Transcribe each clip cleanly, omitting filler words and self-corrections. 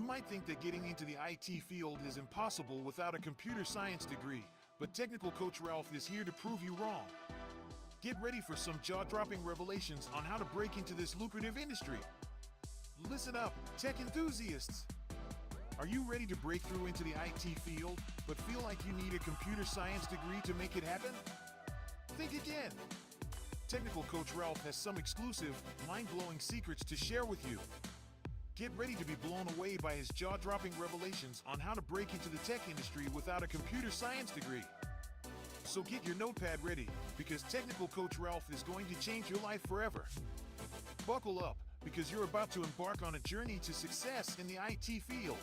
might think that getting into the IT field is impossible without a computer science degree, but Technical Coach Ralph is here to prove you wrong. Get ready for some jaw-dropping revelations on how to break into this lucrative industry. Listen up, tech enthusiasts! Are you ready to break through into the IT field, but feel like you need a computer science degree to make it happen? Think again! Technical Coach Ralph has some exclusive, mind-blowing secrets to share with you. Get ready to be blown away by his jaw-dropping revelations on how to break into the tech industry without a computer science degree. So get your notepad ready, because Technical Coach Ralph is going to change your life forever. Buckle up, because you're about to embark on a journey to success in the IT field.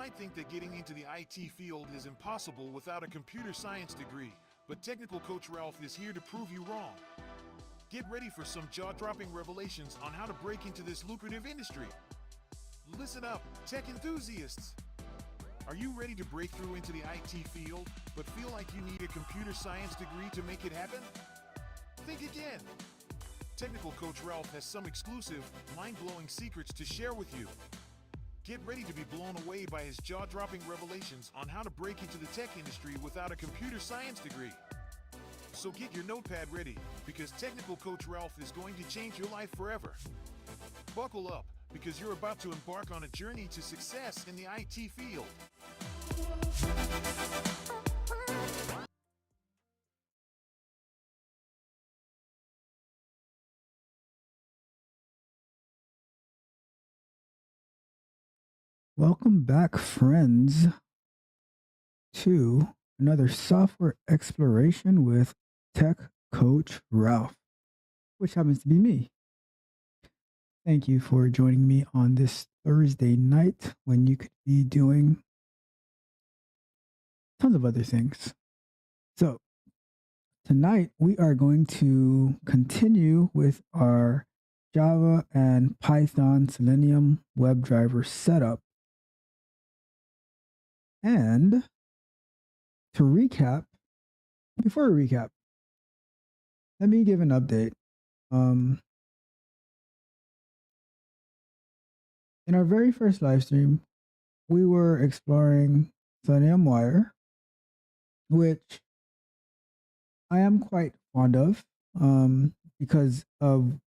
might think that getting into the IT field is impossible without a computer science degree, but Technical Coach Ralph is here to prove you wrong. Get ready for some jaw-dropping revelations on how to break into this lucrative industry. Listen up, tech enthusiasts! Are you ready to break through into the IT field, but feel like you need a computer science degree to make it happen? Think again! Technical Coach Ralph has some exclusive, mind-blowing secrets to share with you. Get ready to be blown away by his jaw-dropping revelations on how to break into the tech industry without a computer science degree. So get your notepad ready, because Technical Coach Ralph is going to change your life forever. Buckle up, because you're about to embark on a journey to success in the IT field. Welcome back, friends, to another software exploration with Tech Coach Ralph, which happens to be me. Thank you for joining me on this Thursday night when you could be doing tons of other things. So, tonight we are going to continue with our Java and Python Selenium Webdriver setup. And to recap, before we recap, let me give an update. In our very first live stream, we were exploring Selenium Wire, which I am quite fond of because of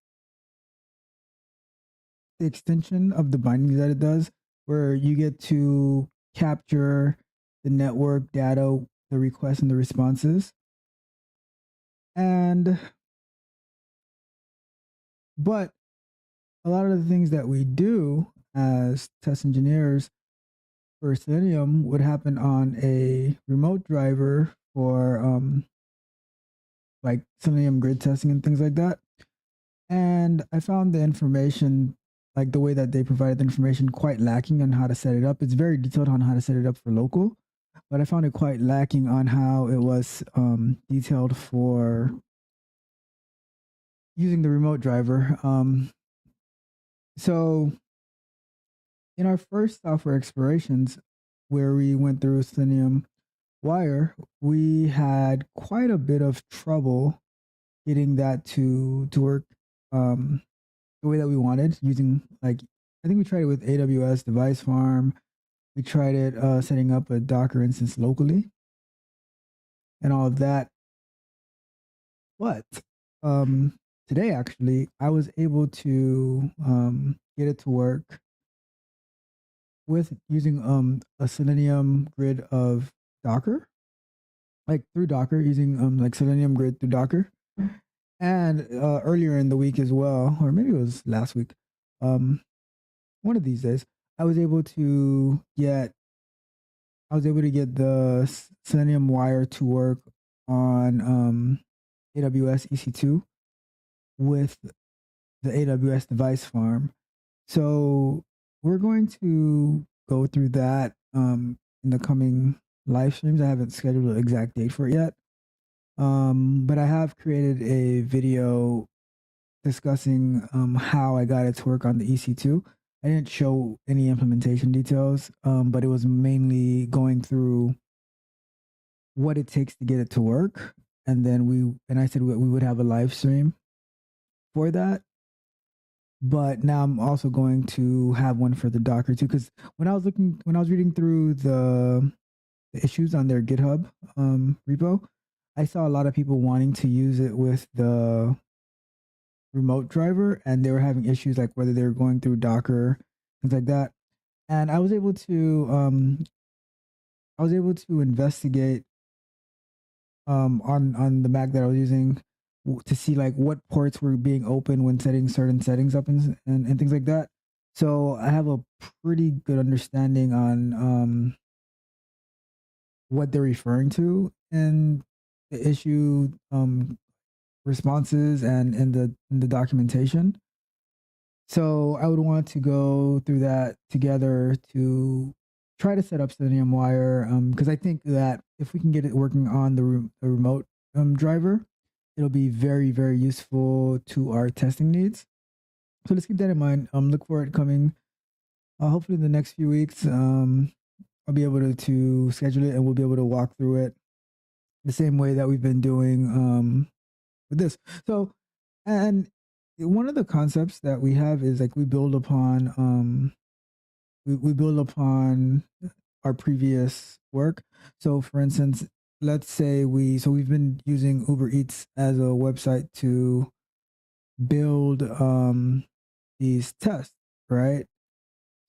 the extension of the bindings that it does, where you get to capture the network data, the requests and the responses. But a lot of the things that we do as test engineers for Selenium would happen on a remote driver for like Selenium grid testing and things like that. And I found the information, like the way that they provided the information, quite lacking on how to set it up. It's very detailed on how to set it up for local, but I found it quite lacking on how it was detailed for using the remote driver. So in our first software explorations, where we went through Selenium Wire, we had quite a bit of trouble getting that to work the way that we wanted, using, like, I think we tried it with AWS Device Farm. We tried it setting up a Docker instance locally and all of that. But today, actually, I was able to get it to work with using a Selenium grid of Docker, like through Docker, using like Selenium grid through Docker. And earlier in the week as well, or maybe it was last week, one of these days, I was able to get the Selenium Wire to work on AWS EC2 with the AWS Device Farm. So we're going to go through that in the coming live streams. I haven't scheduled an exact date for it yet. But I have created a video discussing how I got it to work on the EC2. I didn't show any implementation details, but it was mainly going through what it takes to get it to work. And then I said we would have a live stream for that. But now I'm also going to have one for the Docker too, because when I was reading through the issues on their GitHub repo, I saw a lot of people wanting to use it with the remote driver, and they were having issues like whether they were going through Docker, things like that. And I was able to investigate on the Mac that I was using to see like what ports were being open when setting certain settings up and things like that. So I have a pretty good understanding on what they're referring to in the issue responses and in the documentation. So I would want to go through that together to try to set up Selenium Wire because I think that if we can get it working on the remote driver, it'll be very, very useful to our testing needs. So let's keep that in mind. Look for it coming. Hopefully, in the next few weeks, I'll be able to schedule it and we'll be able to walk through it the same way that we've been doing with this. So, and one of the concepts that we have is like we build upon we build upon our previous work. So, for instance, let's say we've been using Uber Eats as a website to build these tests, right?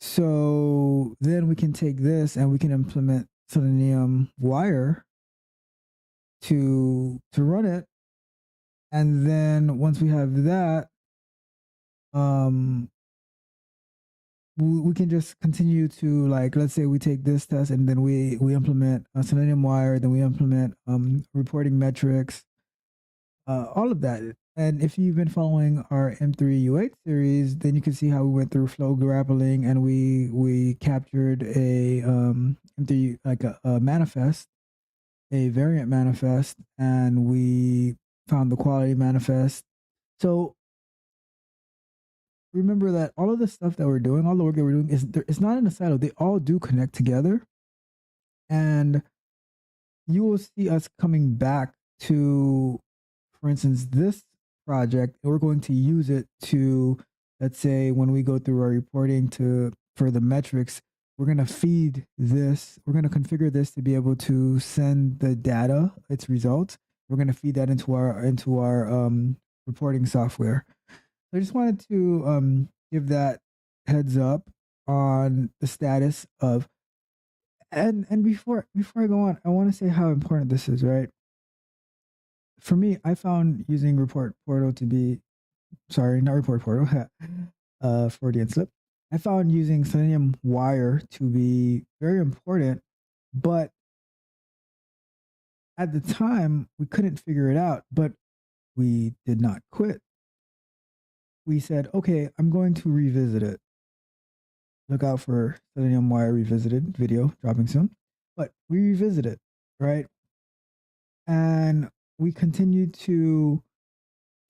So then we can take this and we can implement Selenium Wire to run it, and then once we have that, um, we can just continue to, like, let's say we take this test and then we implement Selenium Wire, then we implement reporting metrics, all of that. And if you've been following our M3 U8 series, then you can see how we went through flow grappling and we captured a M3 like a manifest, a variant manifest, and we found the quality manifest. So remember that all of the stuff that we're doing, all the work that we're doing, it's not in a silo. They all do connect together, and you will see us coming back to, for instance, this project, and we're going to use it to, let's say, when we go through our reporting for the metrics, we're going to feed this, we're going to configure this to be able to send the data, its results. We're going to feed that into our reporting software. I just wanted to give that heads up on the status of, and before I go on, I want to say how important this is, right? For me, I found using Report Portal to be, sorry, not Report Portal, Freudian slip. I found using Selenium Wire to be very important, but at the time we couldn't figure it out, but we did not quit. We said, okay, I'm going to revisit it. Look out for Selenium Wire Revisited video dropping soon. But we revisit it, right? And we continued to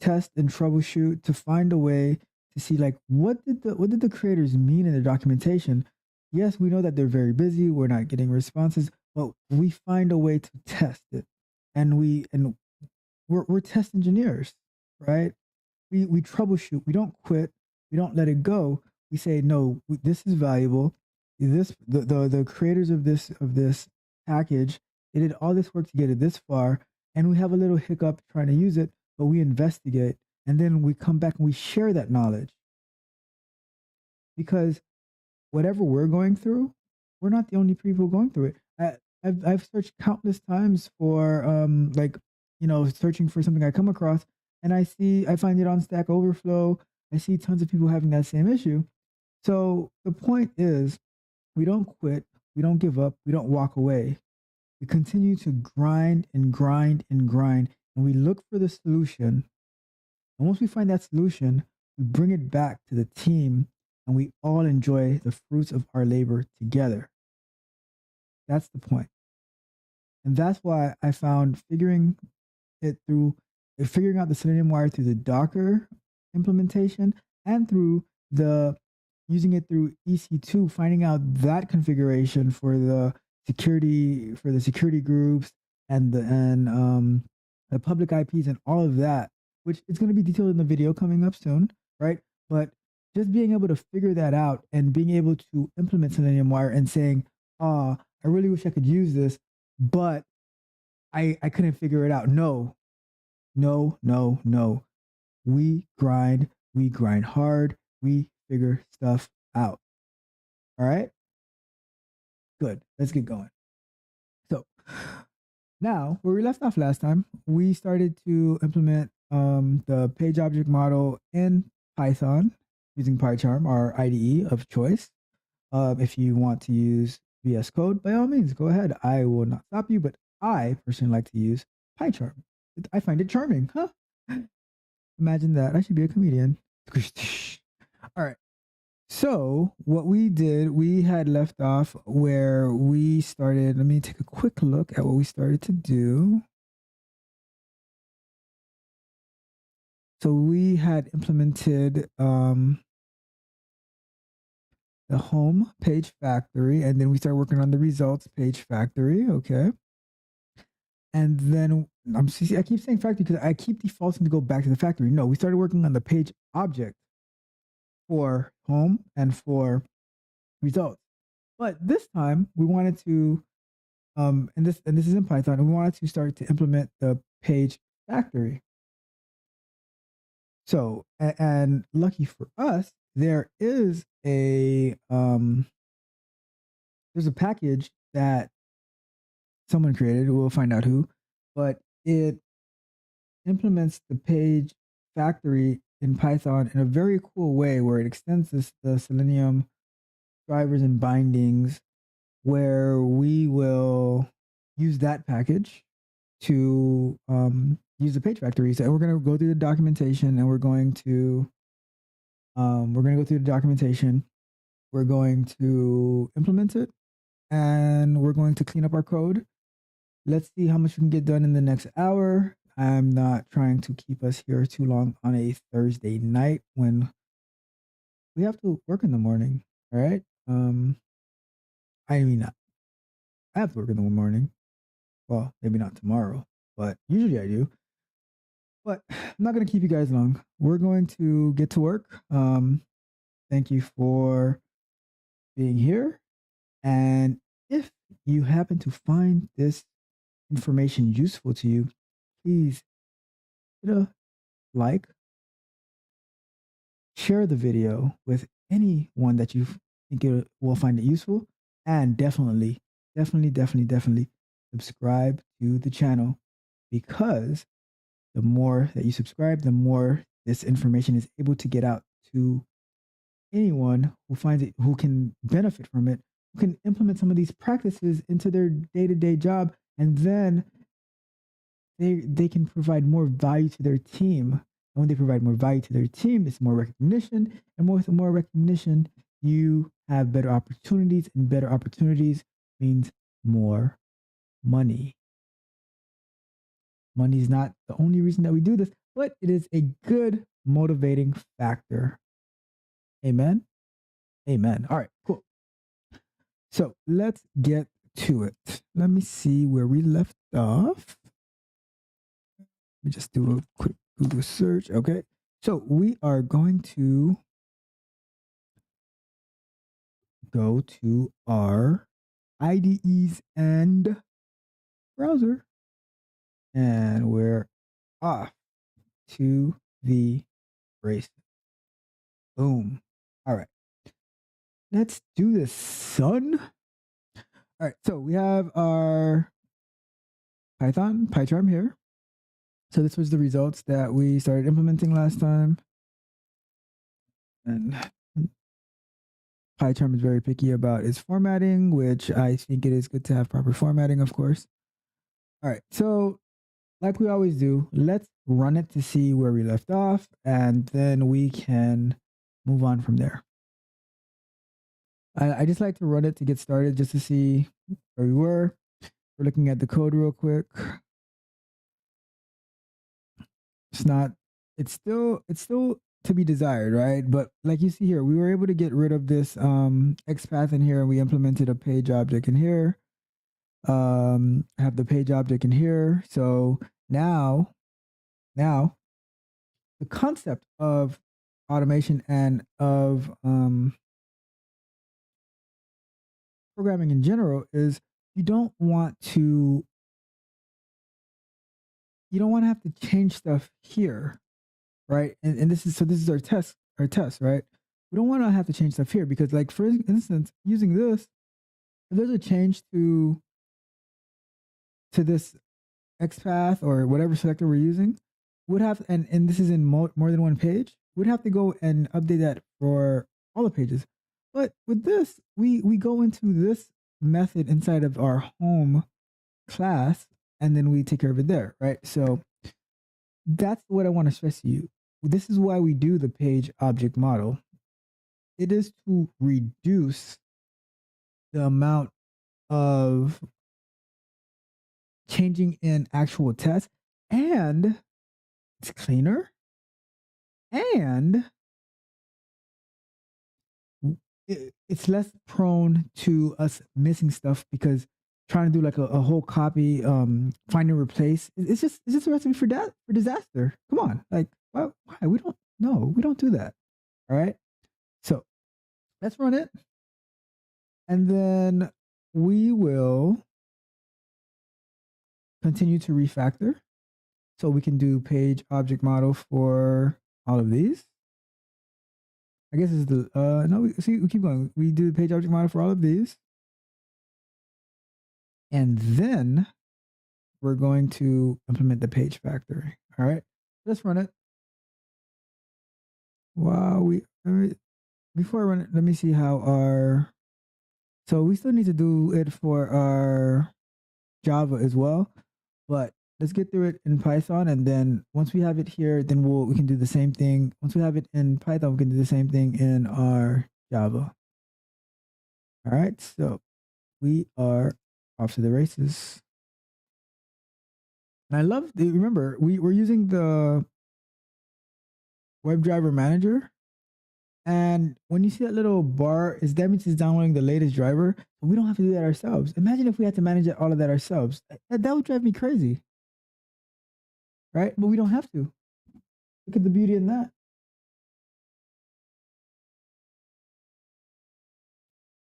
test and troubleshoot to find a way to see, like, what did the creators mean in their documentation. Yes, we know that they're very busy, we're not getting responses, but we find a way to test it. And we're test engineers, right? We troubleshoot, we don't quit, we don't let it go. We say, no, this is valuable. The creators of this package, they did all this work to get it this far, and we have a little hiccup trying to use it, but we investigate, and then we come back and we share that knowledge. Because whatever we're going through, we're not the only people going through it. I've searched countless times for searching for something I come across, and I find it on Stack Overflow. I see tons of people having that same issue. So the point is, we don't quit, we don't give up, we don't walk away. We continue to grind and grind and grind, and we look for the solution. And once we find that solution, we bring it back to the team, and we all enjoy the fruits of our labor together. That's the point. And that's why I found figuring out the Selenium Wire through the Docker implementation and through using it through EC2, finding out that configuration for the security groups and the public IPs and all of that, which is going to be detailed in the video coming up soon, right? But just being able to figure that out and being able to implement Selenium Wire and saying, I really wish I could use this, but I couldn't figure it out. No. We grind hard, we figure stuff out. All right? Good. Let's get going. So now, where we left off last time, we started to implement the page object model in Python using PyCharm, our IDE of choice. If you want to use VS Code, by all means, go ahead. I will not stop you, but I personally like to use PyCharm. I find it charming, huh? Imagine that. I should be a comedian. All right. So what we did, we had left off where we started. Let me take a quick look at what we started to do. So we had implemented the home page factory, and then we started working on the results page factory. Okay. And then I keep saying factory because I keep defaulting to go back to the factory. No, we started working on the page object for home and for results. But this time we wanted to, and this is in Python, and we wanted to start to implement the page factory. So, and lucky for us, there is there's a package that someone created. We'll find out who, but it implements the page factory in Python in a very cool way where it extends the Selenium drivers and bindings, where we will use that package to use the page factory. So we're going to go through the documentation, and we're going to go through the documentation. We're going to implement it, and we're going to clean up our code. Let's see how much we can get done in the next hour. I'm not trying to keep us here too long on a Thursday night when we have to work in the morning. All right. I mean, I have to work in the morning. Well, maybe not tomorrow, but usually I do. But I'm not going to keep you guys long. We're going to get to work. Thank you for being here. And if you happen to find this information useful to you, please hit a like, share the video with anyone that you think it will find it useful, and definitely subscribe to the channel, because the more that you subscribe, the more this information is able to get out to anyone who finds it, who can benefit from it, who can implement some of these practices into their day-to-day job, and then they can provide more value to their team. And when they provide more value to their team, it's more recognition, and with more recognition, you have better opportunities, and better opportunities means more money. Money is not the only reason that we do this, but it is a good motivating factor. Amen. Amen. All right, cool. So let's get to it. Let me see where we left off. Let me just do a quick Google search. Okay. So we are going to go to our IDEs and browser, and we're off to the race. Boom. All right. Let's do this, son. All right. So we have our PyCharm here. So this was the results that we started implementing last time. And PyCharm is very picky about its formatting, which I think it is good to have proper formatting, of course. All right. So like we always do, let's run it to see where we left off, and then we can move on from there. I just like to run it to get started, just to see where we were. We're looking at the code real quick. It's still to be desired, right? But like you see here, we were able to get rid of this XPath in here, and we implemented a page object in here. Have the page object in here. So now the concept of automation and of programming in general is you don't want to have to change stuff here, right? And this is our test, right? We don't want to have to change stuff here, because, like, for instance, using this, if there's a change to this XPath or whatever selector we're using, would have, and this is in more than one page, we'd have to go and update that for all the pages. But with this, we go into this method inside of our home class, and then we take care of it there, right? So that's what I want to stress to you. This is why we do the page object model. it is to reduce the amount of changing in actual tests, and it's cleaner, and it's less prone to us missing stuff, because trying to do like a whole copy, find and replace, it's just a recipe for disaster. Come on, like why we don't, no, we don't do that. All right, so let's run it, and then we will continue to refactor. So we can do page object model for all of these. I guess it's the no. We keep going. We do the page object model for all of these, and then we're going to implement the page factory. All right, let's run it. Wow, before I run it, let me see how our. So we still need to do it for our Java as well, but let's get through it in Python, and then once we have it here, then we can do the same thing. Once we have it in Python, we can do the same thing in our Java. All right, so we are off to the races. And I love remember, we're using the WebDriver manager. And when you see that little bar, that means it's downloading the latest driver. But we don't have to do that ourselves. Imagine if we had to manage all of that ourselves. That would drive me crazy. Right? But we don't have to. Look at the beauty in that.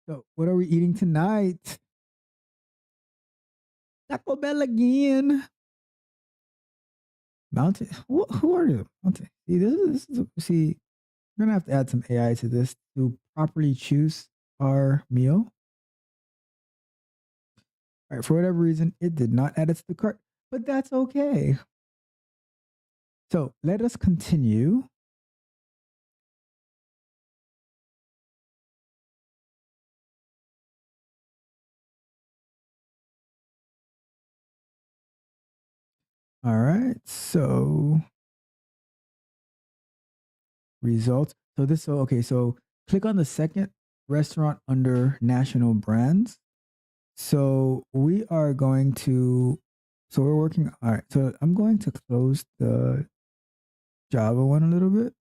So what are we eating tonight? Taco Bell again. Mountain. Who are you? Mountain. See, see, we're gonna have to add some AI to this to properly choose our meal. All right, for whatever reason, it did not add it to the cart, but that's okay. So let us continue. All right, so results. So click on the second restaurant under national brands. So we are going to, so we're working, all right, so I'm going to close the Java one a little bit,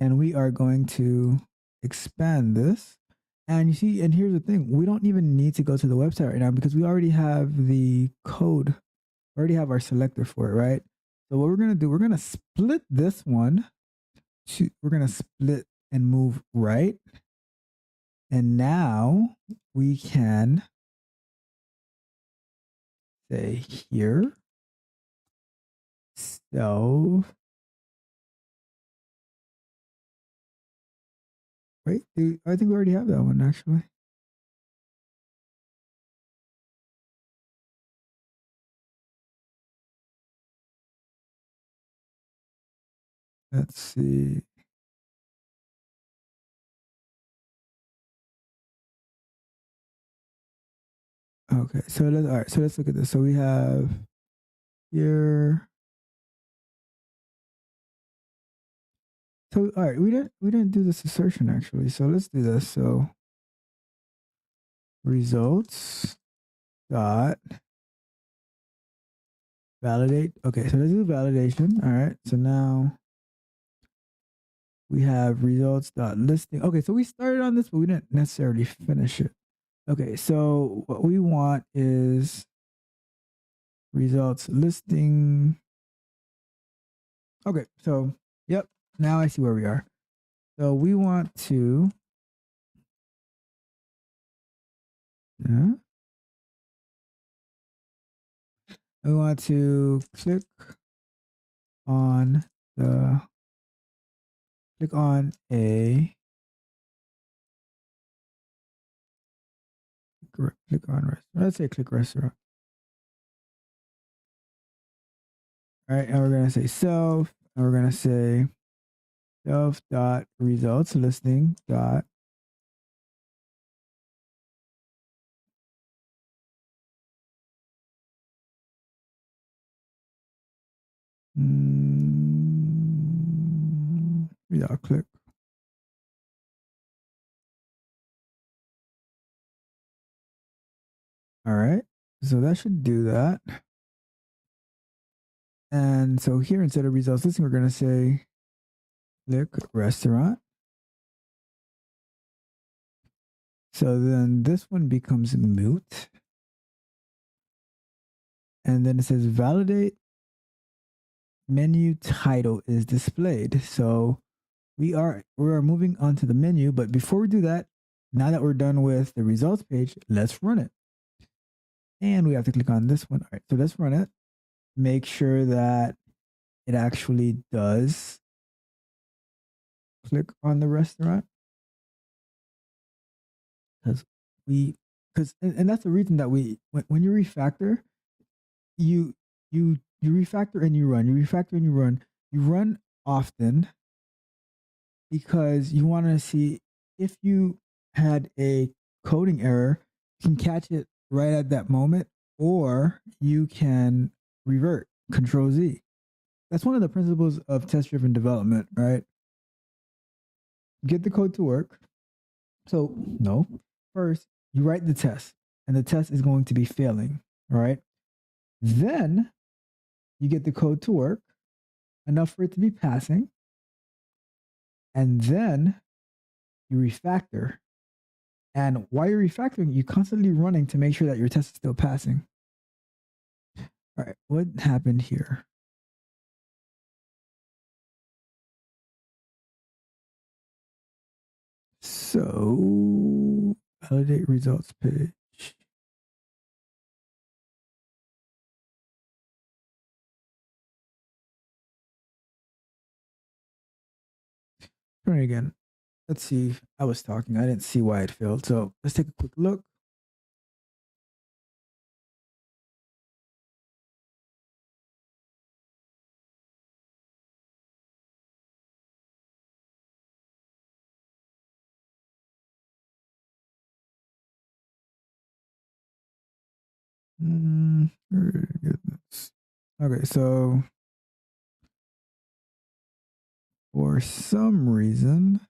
and we are going to expand this. And you see, and here's the thing, we don't even need to go to the website right now, because we already have the code, already have our selector for it, right? So what we're going to do, we're going to split this one. We're going to split and move right. And now we can say here, self. Wait, I think we already have that one actually. Let's see. Okay, so let's, all right, so let's look at this. So we have here. So all right, we didn't do this assertion actually. So let's do this. So results dot validate. Okay, so let's do validation. All right, so now we have results dot listing. Okay, so we started on this, but we didn't necessarily finish it. Okay, so what we want is results listing. Okay, so yep, now I see where we are. So we want to we want to click on the click on a click on restaurant. Let's say click restaurant. All right, and we're gonna say self, and we're gonna say self dot results listing dot yeah, click. All right. So that should do that. And so here, instead of results listing, we're going to say click restaurant. So then this one becomes moot. And then it says validate menu title is displayed. So we are moving on to the menu, but before we do that, now that we're done with the results page, let's run it. And we have to click on this one. All right, so let's run it. Make sure that it actually does click on the restaurant, because and that's the reason that when you refactor, you refactor and you run, you run often, because you want to see if you had a coding error, you can catch it right at that moment, or you can revert, Control Z. That's one of the principles of test-driven development, right? Get the code to work. So, no, first you write the test, and the test is going to be failing, right? Then you get the code to work enough for it to be passing, and then you refactor. And while you're refactoring, you're constantly running to make sure that your test is still passing. All right, what happened here? So, validate results page. Try it again. Let's see. I was talking. I didn't see why it failed. So let's take a quick look. Okay, so for some reason,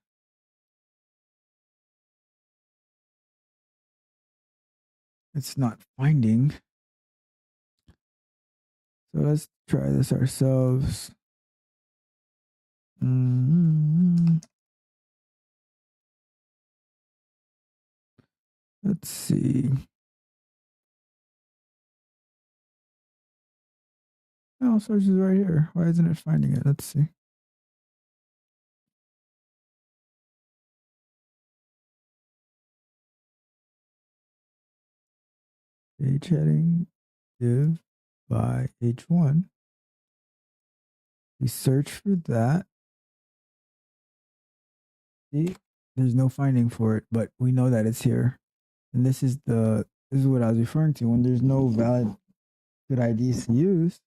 it's not finding. So let's try this ourselves. Let's see. Oh, source is right here. Why isn't it finding it? Let's see. Page heading div by h1. We search for that. See, there's no finding for it, but we know that it's here. And this is what I was referring to. When there's no valid good IDs to use,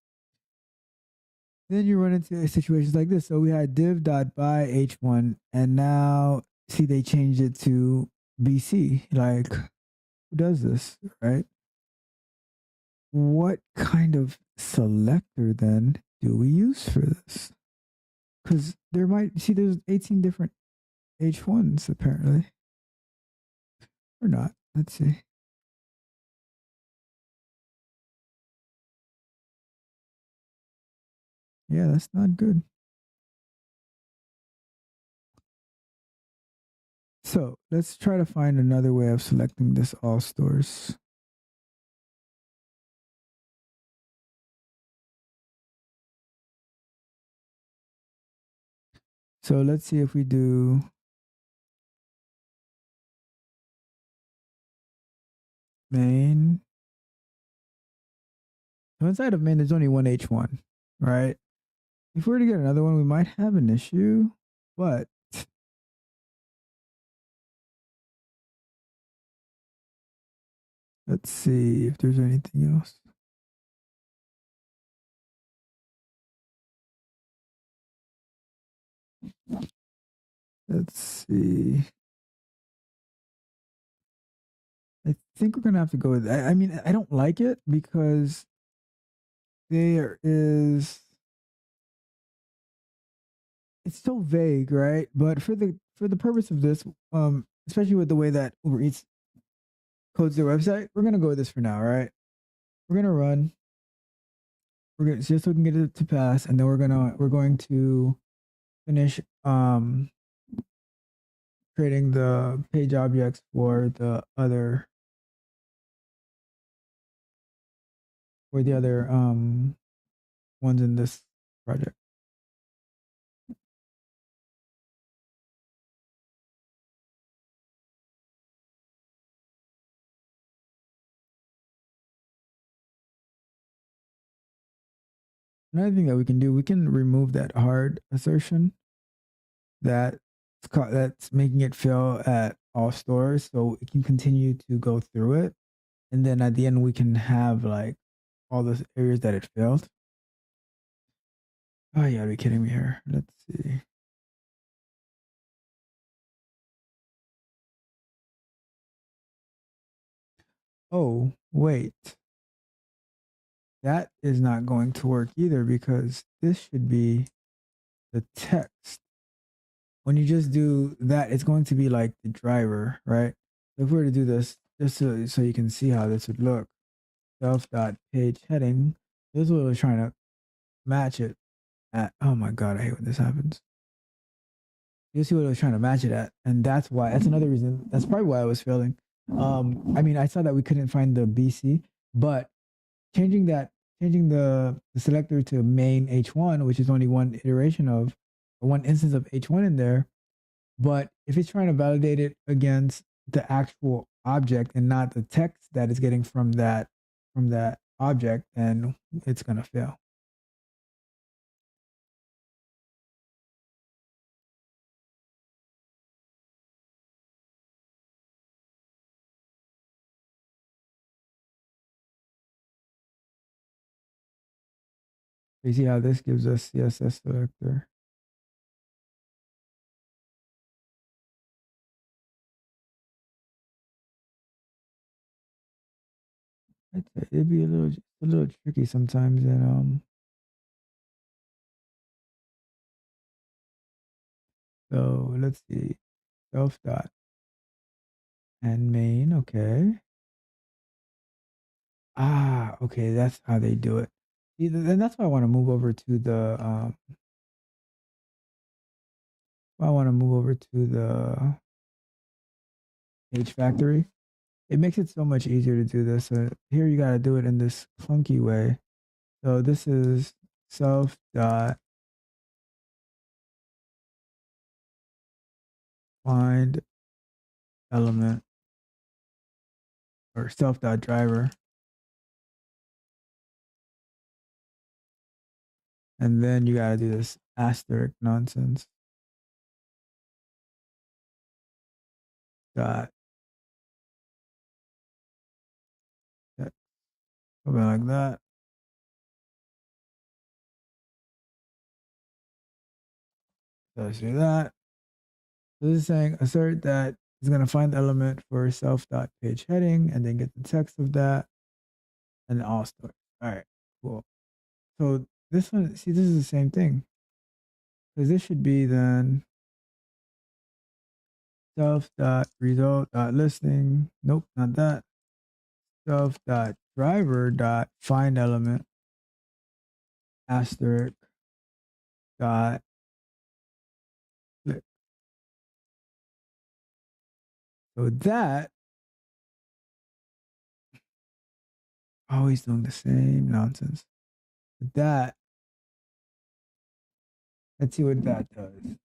then you run into situations like this. So we had div.by h1, and now see they changed it to BC. Like, who does this, right? What kind of selector then do we use for this? Because there's 18 different H1s apparently. Or not. Let's see. Yeah, that's not good. So let's try to find another way of selecting this all stores. So let's see if we do main. So inside of main, there's only one H1, right? If we were to get another one, we might have an issue, but let's see if there's anything else. Let's see. I think we're gonna have to go with that. I mean, I don't like it because there is it's so vague, right? But for the purpose of this, especially with the way that Uber Eats codes their website. We're gonna go with this for now, right? We're gonna run. We're gonna just so we can get it to pass, and then we're going to finish creating the page objects for the other ones in this project. Another thing that we can do, we can remove that hard assertion that's making it fail at all stores, so it can continue to go through it, and then at the end we can have like all those areas that it failed. Oh, you gotta be kidding me here. Let's see. Oh, wait. That is not going to work either because this should be the text. When you just do that, it's going to be like the driver, right? If we were to do this, just so you can see how this would look, self.page heading, this is what we're trying to match it at. Oh my God, I hate when this happens. You see what I was trying to match it at, and that's another reason. That's probably why I was failing. I mean, I saw that we couldn't find the BC, but changing the selector to main H1, which is only one iteration of one instance of H1 in there. But if it's trying to validate it against the actual object and not the text that it's getting from that object, then it's gonna fail. You see how this gives us CSS selector. It'd be a little tricky sometimes, and so let's see, self dot and main, okay. Ah, okay, that's how they do it. And that's why I want to move over to the page factory. It makes it so much easier to do this. Here you got to do it in this clunky way. So this is self dot find element or self dot driver, and then you got to do this asterisk nonsense. Dot something like that. So let's do that. So this is saying assert that it's going to find the element for self.page heading and then get the text of that and all stores. All right, cool. So this one, see, this is the same thing. Because this should be then self.result.listing. Nope, not that. Self.driver.find element asterisk dot click. So that always doing the same nonsense. That, let's see what that does.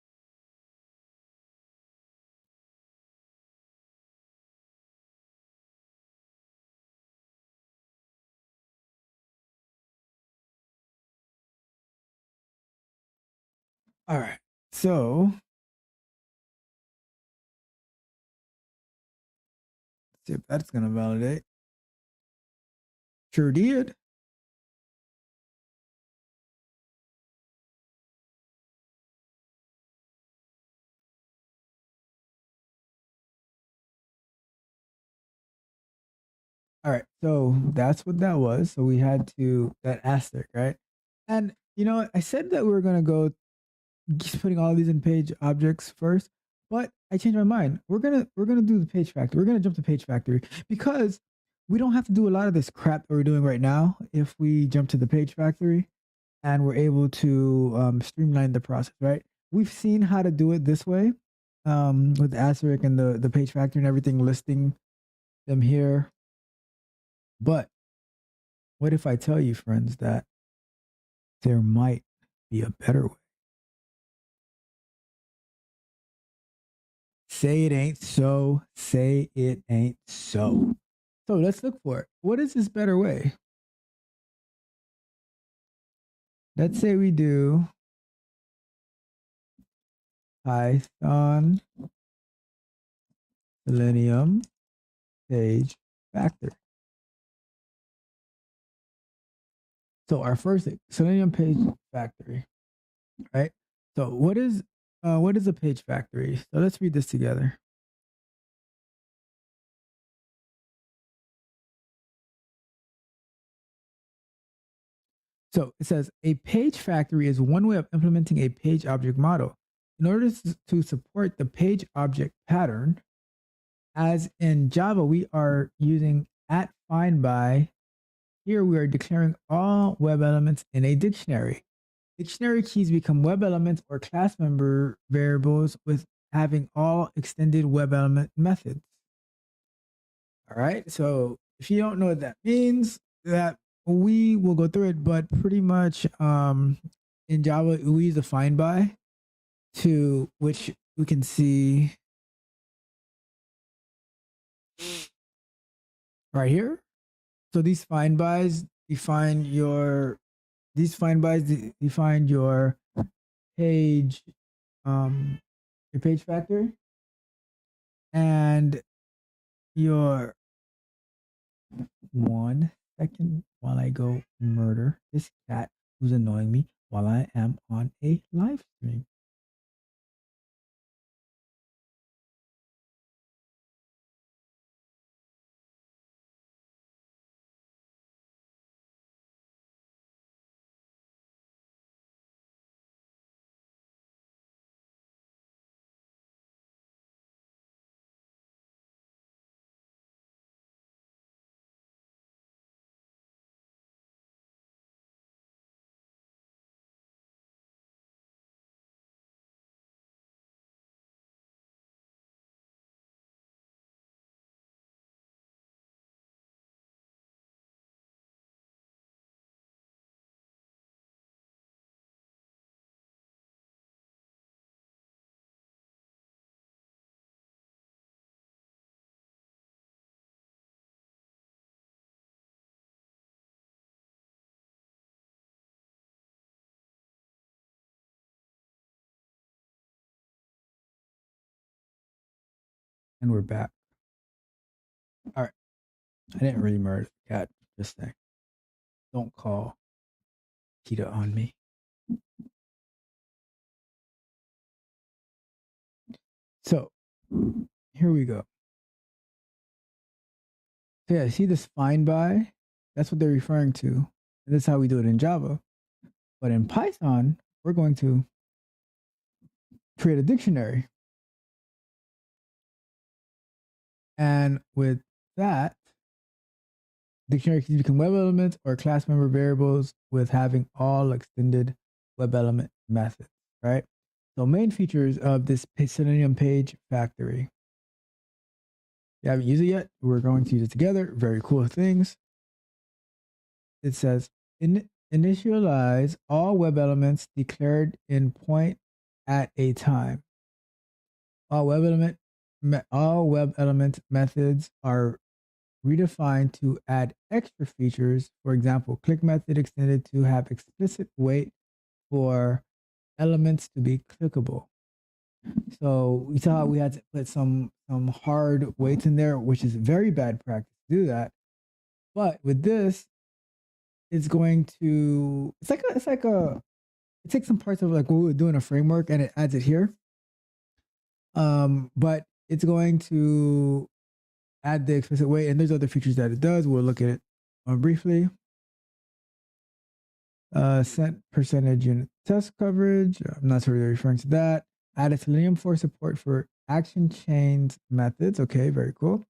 All right. So let's see if that's gonna validate. Sure did. All right. So that's what that was. So we had to that asterisk, right? And you know what? I said that we were gonna go just putting all these in page objects first, but I changed my mind. We're gonna do the page factory. We're gonna jump to page factory because we don't have to do a lot of this crap that we're doing right now if we jump to the page factory and we're able to streamline the process, right? We've seen how to do it this way with the asterisk and the page factory and everything, listing them here. But what if I tell you, friends, that there might be a better way? Say it ain't so. Say it ain't so. So let's look for it. What is this better way? Let's say we do Python Selenium page factory. So our first Selenium page factory, right? So what is a page factory? So let's read this together. So it says a page factory is one way of implementing a page object model. In order to support the page object pattern, as in Java, we are using @findBy. Here we are declaring all web elements in a dictionary. Dictionary keys become web elements or class member variables with having all extended web element methods. All right. So if you don't know what that means, that we will go through it, but pretty much in Java, we use a find by to which we can see right here. So these find bys define your page your page factor and your 1 second while I go murder this cat who's annoying me while I am on a live stream. And we're back. All right. I didn't really murder the cat. Just saying. Don't call PETA on me. So here we go. So yeah, see this find by? That's what they're referring to. And that's how we do it in Java. But in Python, we're going to create a dictionary. And with that, dictionary keys become web elements or class member variables with having all extended web element methods, right? So main features of this Selenium page factory. You haven't used it yet. We're going to use it together. Very cool things. It says initialize all web elements declared in point at a time. All web element methods are redefined to add extra features. For example, click method extended to have explicit wait for elements to be clickable. So we saw we had to put some hard weights in there, which is very bad practice to do that. But with this, it's going to it takes some parts of like what we would do in a framework and it adds it here. But it's going to add the explicit weight, and there's other features that it does. We'll look at it briefly. Set percentage unit test coverage. I'm not sure they're referring to that. Added Selenium for support for action chains methods. Okay, very cool.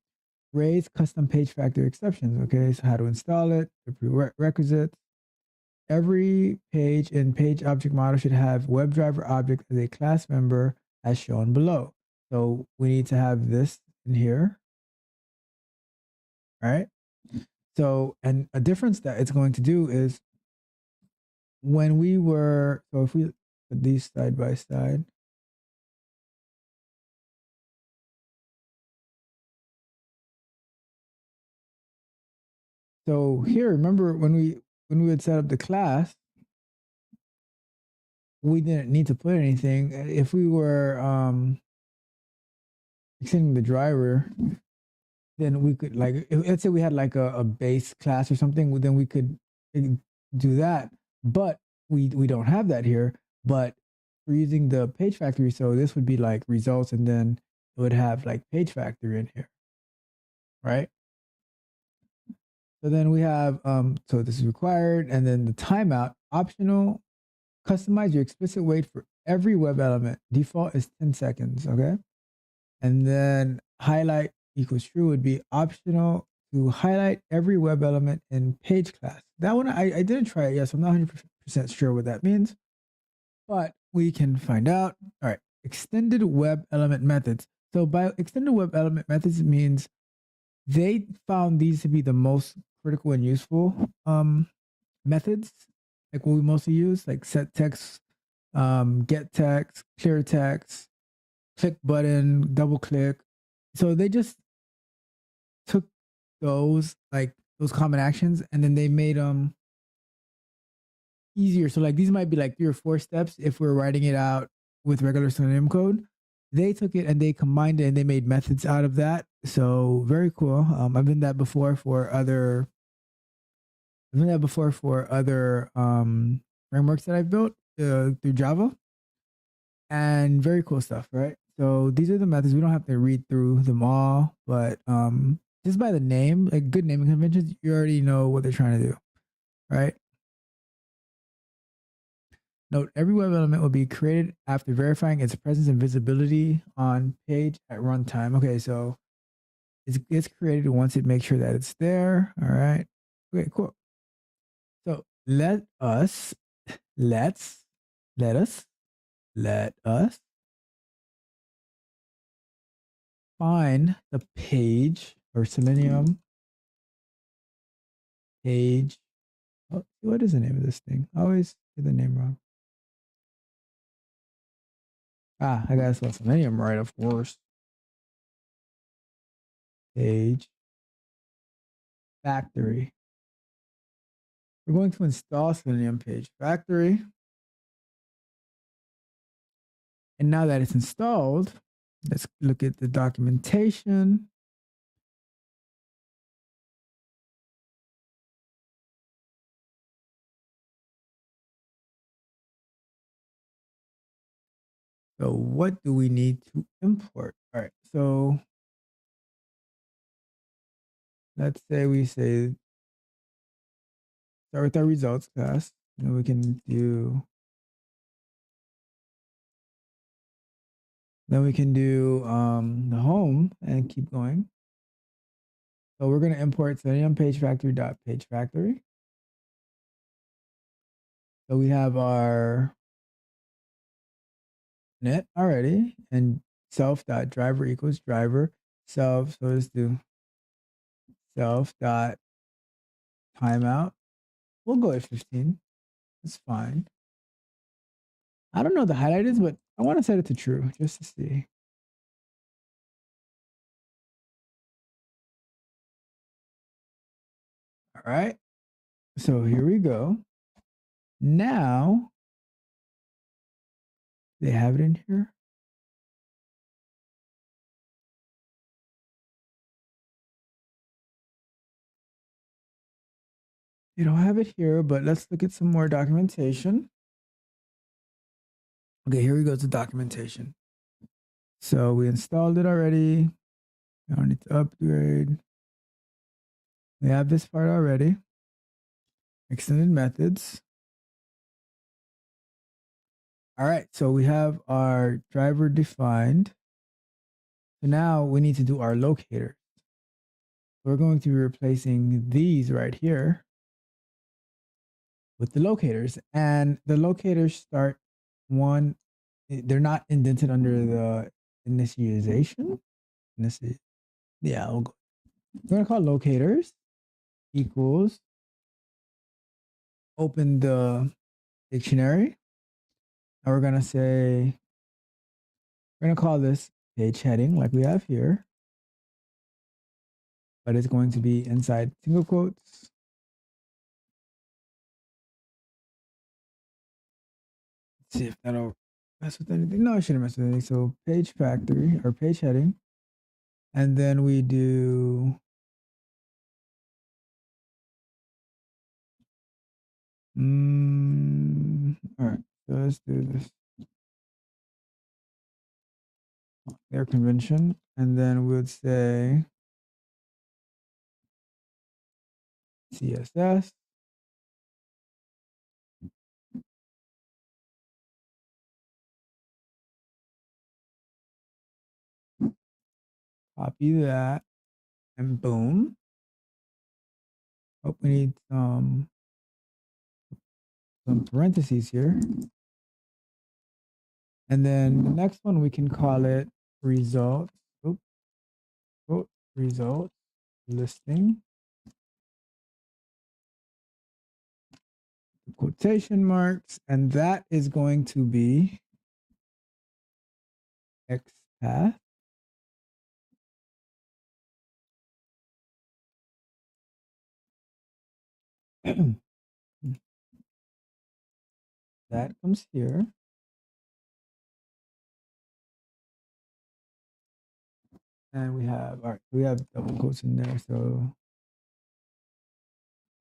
Raise custom page factory exceptions. Okay, so how to install it, the prerequisites. Every page in page object model should have WebDriver object as a class member as shown below. So we need to have this in here, right? So, and a difference that it's going to do is when we were, so if we put these side by side, so here, remember when we had set up the class, we didn't need to put anything. If we were extending the driver, then we could like let's say we had like a base class or something, then we could do that. But we don't have that here. But we're using the page factory, so this would be like results, and then it would have like page factory in here, right? So then we have so this is required, and then the timeout optional. Customize your explicit wait for every web element. Default is 10 seconds, okay? And then highlight equals true would be optional to highlight every web element in page class. That one I didn't try it yet, so I'm not 100% sure what that means, but we can find out. All right, extended web element methods. So by extended web element methods, it means they found these to be the most critical and useful methods, like what we mostly use, like set text, get text, clear text, click button, double click. So they just took those like those common actions and then they made them easier. So like these might be like 3 or 4 steps if we're writing it out with regular Selenium code. They took it and they combined it and they made methods out of that. So very cool. I've done that before for other frameworks that I've built through Java, and very cool stuff, right? So these are the methods. We don't have to read through them all, but just by the name, like good naming conventions, you already know what they're trying to do, right? Note, every web element will be created after verifying its presence and visibility on page at runtime. Okay, so it gets created once it makes sure that it's there. All right. Okay, cool. So let us find the page or Selenium page. Oh, what is the name of this thing? I always get the name wrong. I gotta spell Selenium right, of course. Page factory. We're going to install Selenium page factory. And now that it's installed, let's look at the documentation. So what do we need to import? All right, so let's say we say start with our results class, and we can do the home and keep going. So we're going to import Selenium page factory.page factory. So we have our net already, and self.driver equals driver self. So let's do self.timeout. We'll go at 15. That's fine. I don't know the highlight is, but I want to set it to true just to see. All right. So here we go. Now they have it in here. They don't have it here, but let's look at some more documentation. Okay, here we go to documentation. So we installed it already. I don't need to upgrade. We have this part already. Extended methods. All right, so we have our driver defined. So now we need to do our locator. We're going to be replacing these right here with the locators, and the locators start one. They're not indented under the initialization. Yeah, we're going to call locators equals open the dictionary, and we're going to say we're going to call this page heading like we have here, but it's going to be inside single quotes. Let's see if that'll mess with anything. No, it shouldn't mess with anything. So page factory or page heading, and then we do all right. So let's do this. Their convention, and then we would say CSS. Copy that, and boom. Oh, we need some parentheses here. And then the next one, we can call it results. Oops, oh, results listing. Quotation marks, and that is going to be XPath. That comes here. And we have, all right, we have double quotes in there. So,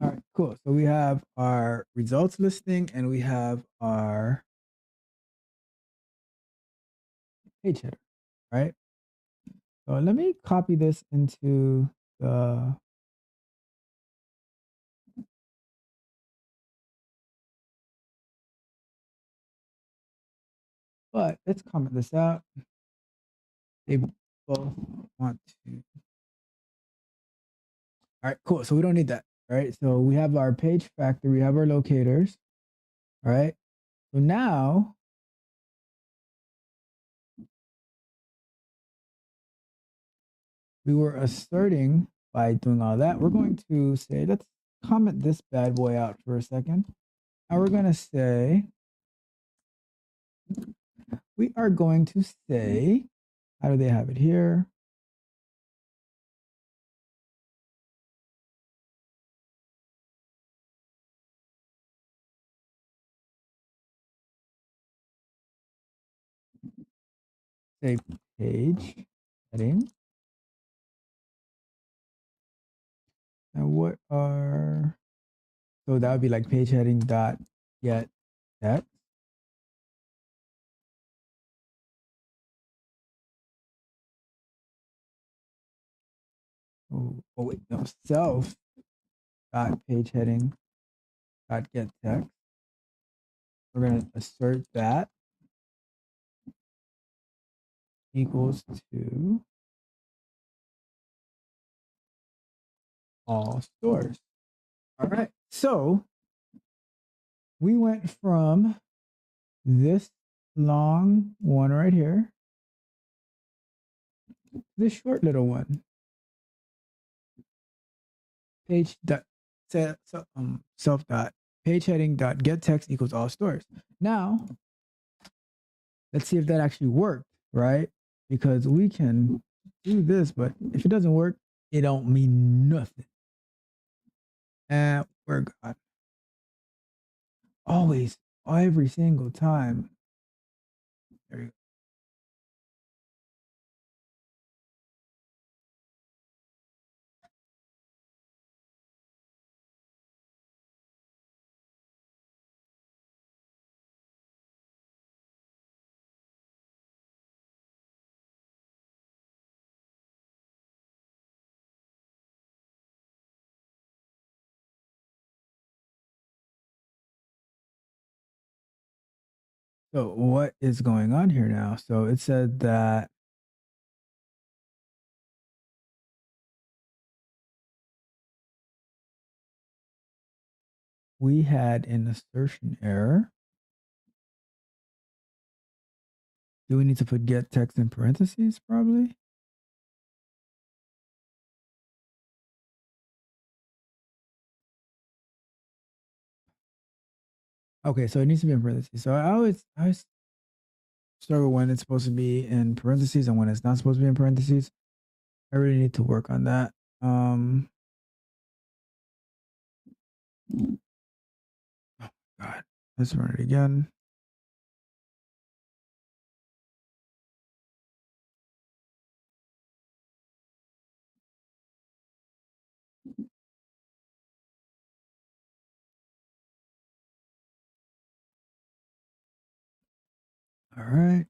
all right, cool. So we have our results listing and we have our page header, right? So let me copy this into the, but let's comment this out. They both want to. All right, cool. So we don't need that. All right. So we have our page factory, we have our locators. All right. So now we were asserting by doing all that. We're going to say, let's comment this bad boy out for a second. And we're going to say, we are going to say, how do they have it here? Say page heading. And what are, so that would be like page heading dot get text. Oh wait, no, self dot page heading dot get text. We're going to assert that equals to all stores. All right. So we went from this long one right here, this short little one. Page dot self dot page heading dot get text equals all stores. Now let's see if that actually worked, right? Because we can do this, but if it doesn't work, it don't mean nothing. And we're gone. Always, every single time. There you go. So what is going on here now? So it said that we had an assertion error. Do we need to put get text in parentheses? Probably. Okay, so it needs to be in parentheses. So I always struggle when it's supposed to be in parentheses and when it's not supposed to be in parentheses. I really need to work on that. Oh God, let's run it again. All right.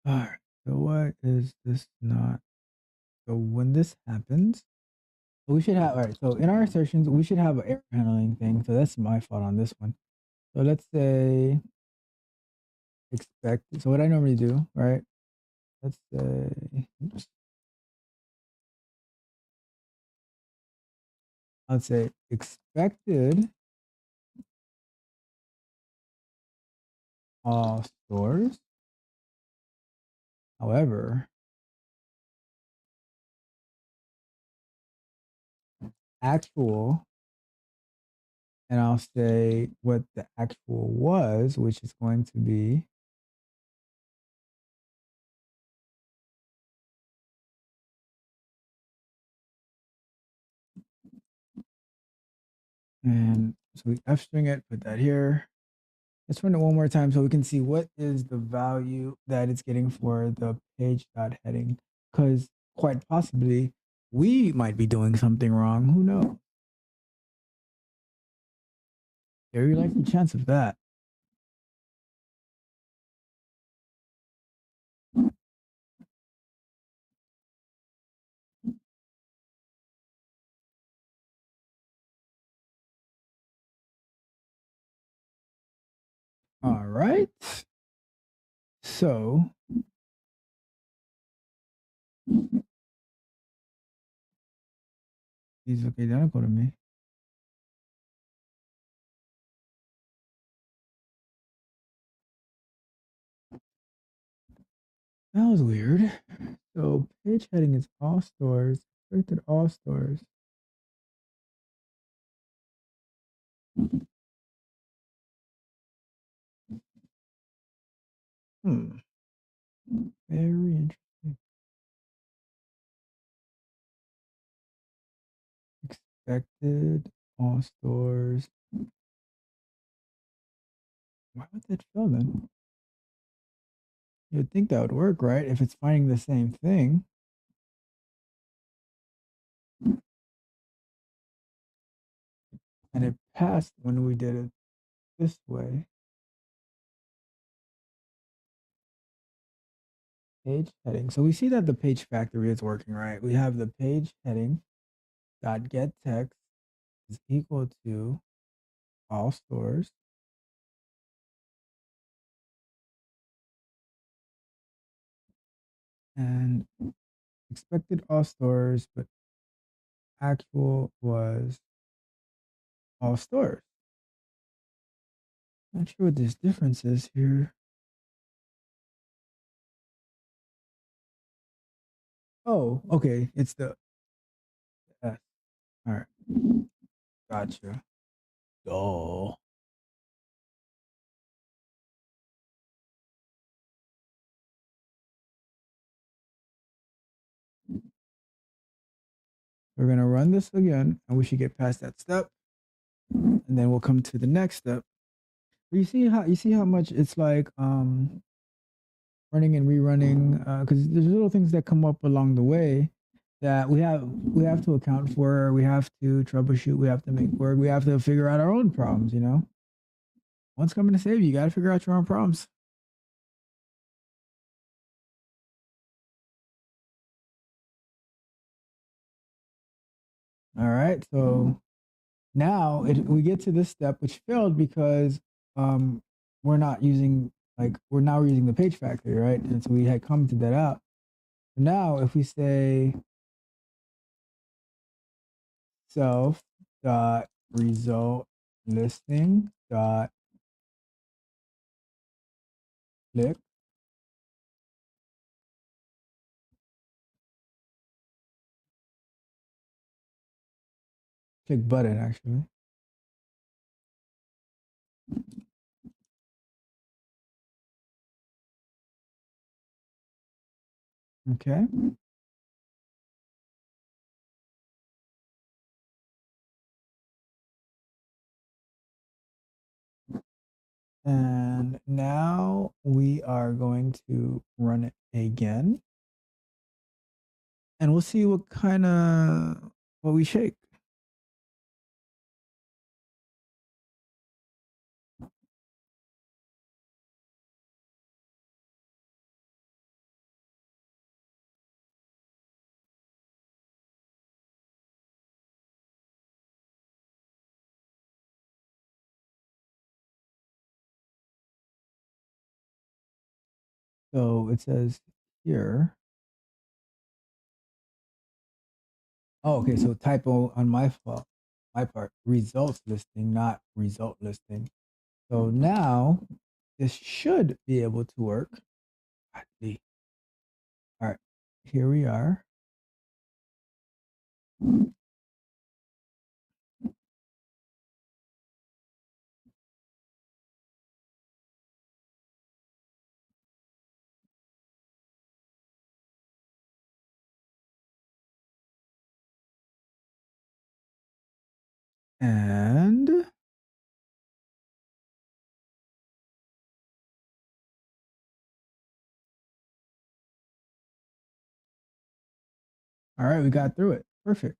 All right. So why is this not? So when this happens, we should have, all right. So in our assertions, we should have an error handling thing. So that's my fault on this one. So let's say expect. So what I normally do, right? Let's say, oops, I'll say expected all stores. However, actual, and I'll say what the actual was, which is going to be and so we f string it, put that here. Let's run it one more time so we can see what is the value that it's getting for the page dot heading. Because quite possibly we might be doing something wrong. Who knows? Very likely chance of that. All right. So these look identical to me. That was weird. So page heading is all stores, expected all stores. Hmm. Very interesting. Expected all stores. Why would that fail then? You'd think that would work, right? If it's finding the same thing. And it passed when we did it this way. Page heading. So we see that the page factory is working, right? We have the page heading dot get text is equal to all stores. And expected all stores, but actual was all stores. Not sure what this difference is here. Oh, okay. It's the S. All right. Gotcha. Oh. We're going to run this again and we should get past that step. And then we'll come to the next step. You see how much it's like running and rerunning because there's little things that come up along the way that we have to account for, we have to troubleshoot, we have to make work, we have to figure out our own problems, you know. One's coming to save you, you got to figure out your own problems. All right, so now we get to this step which failed because we're not using like we're now using the page factory, right? And so we had commented that out. Now, if we say self dot result listing dot click, click button actually. Okay. And now we are going to run it again. And we'll see what we shake. So it says here. Oh, okay. So typo on my part. Results listing, not result listing. So now this should be able to work. All right. Here we are. And all right, we got through it. Perfect.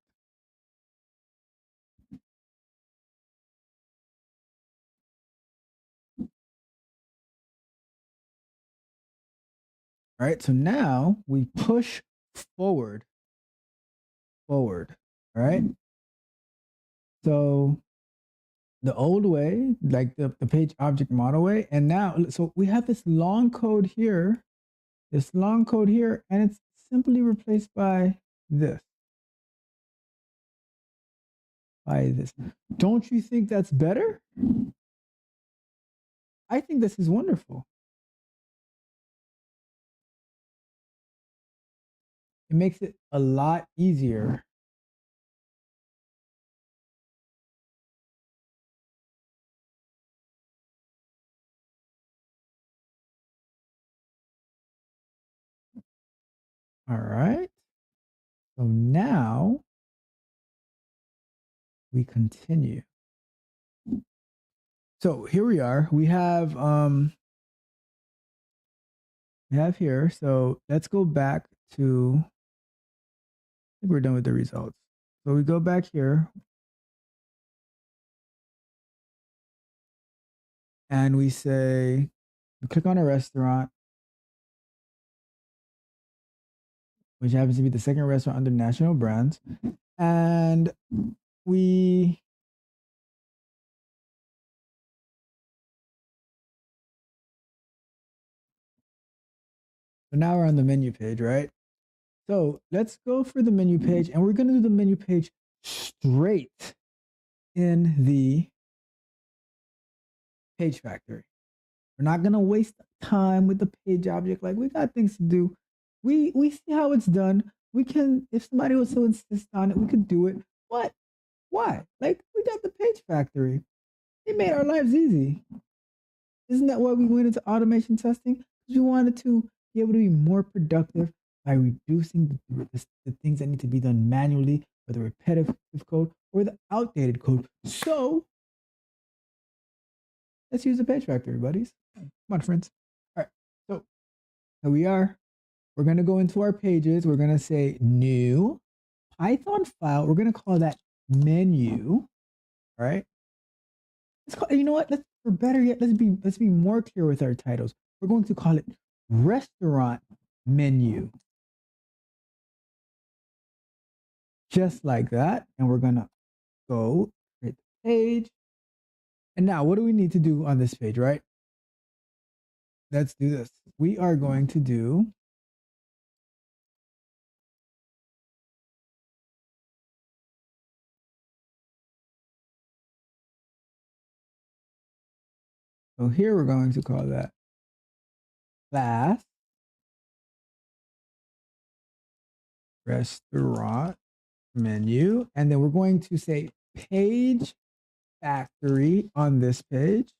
All right, so now we push forward. All right. So the old way, like the page object model way, and now so we have this long code here, and it's simply replaced by this. Don't you think that's better? I think this is wonderful. It makes it a lot easier. All right. So now we continue. So here we are. We have here. So let's go back to, I think we're done with the results. So we go back here and we say, we click on a restaurant, which happens to be the second restaurant under national brands. And we so now we're on the menu page, right? So let's go for the menu page, and we're going to do the menu page straight in the page factory. We're not going to waste time with the page object. Like, we got things to do. We see how it's done. We can, if somebody was to insist on it, we could do it. What? Why? Like, we got the page factory. It made our lives easy. Isn't that why we went into automation testing? Because we wanted to be able to be more productive by reducing the things that need to be done manually, or the repetitive code, or the outdated code. So let's use the page factory, buddies. Come on, friends. All right. So here we are. We're going to go into our pages. We're going to say new Python file. We're going to call that menu. All right. You know what? For better yet, let's be more clear with our titles. We're going to call it restaurant menu. Just like that. And we're going to go create the page. And now what do we need to do on this page, right? let's do this. We are going to do so here we're going to call that class restaurant menu, and then we're going to say page factory on this page.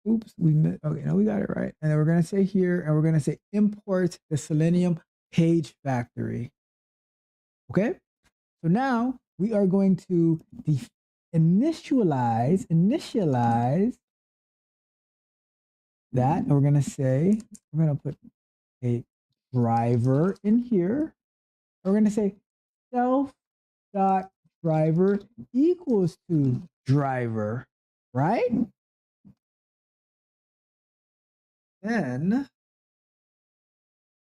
Oops, okay, no, we got it right. And then we're going to say here, and we're going to say import the Selenium page factory. Okay, so now we are going to initialize that, and we're going to say, we're going to put a driver in here. We're going to say self dot driver equals to driver, right? Then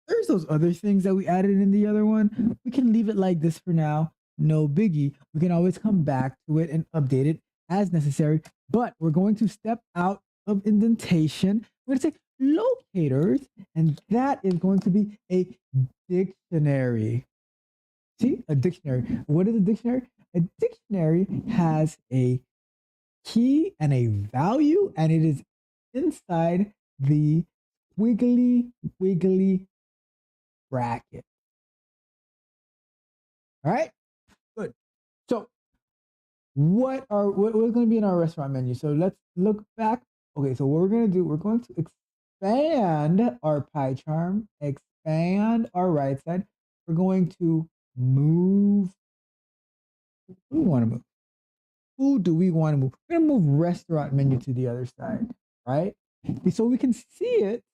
there's those other things that we added in the other one. We can leave it like this for now. No biggie. We can always come back to it and update it as necessary. But we're going to step out of indentation. We're going to say locators, and that is going to be a dictionary. See, a dictionary. What is a dictionary? A dictionary has a key and a value, and it is inside the wiggly bracket. All right, good. So what's going to be in our restaurant menu? So let's look back. Okay, so what we're going to do, we're going to expand our pie charm, expand our right side. We're going to move. Who do we want to move? Who do we want to move? We're going to move restaurant menu to the other side, right? So we can see it.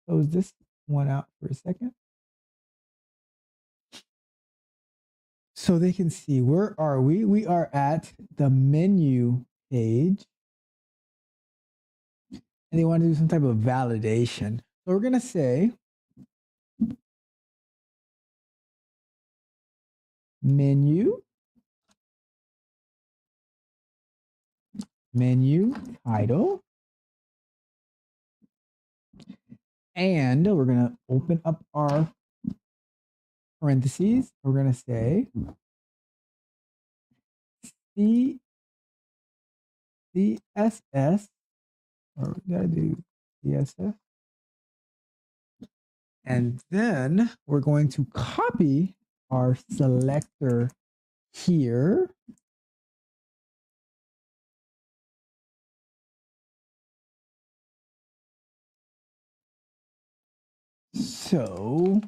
Close this one out for a second. So they can see, where are we? We are at the menu page. And they want to do some type of validation. So we're going to say menu title. And we're going to open up our parentheses. We're going to say CSS, or did I do CSS? And then we're going to copy our selector here. So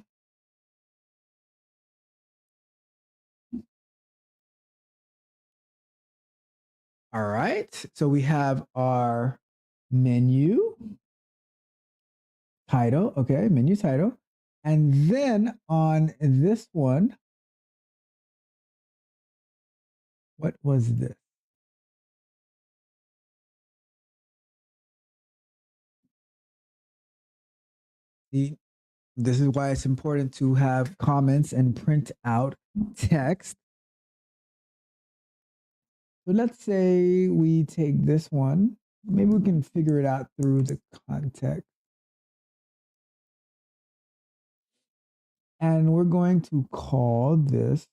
all right, so we have our menu title, okay, menu title. And then on this one, what was this? This is why it's important to have comments and print out text. So let's say we take this one. Maybe we can figure it out through the context. And we're going to call this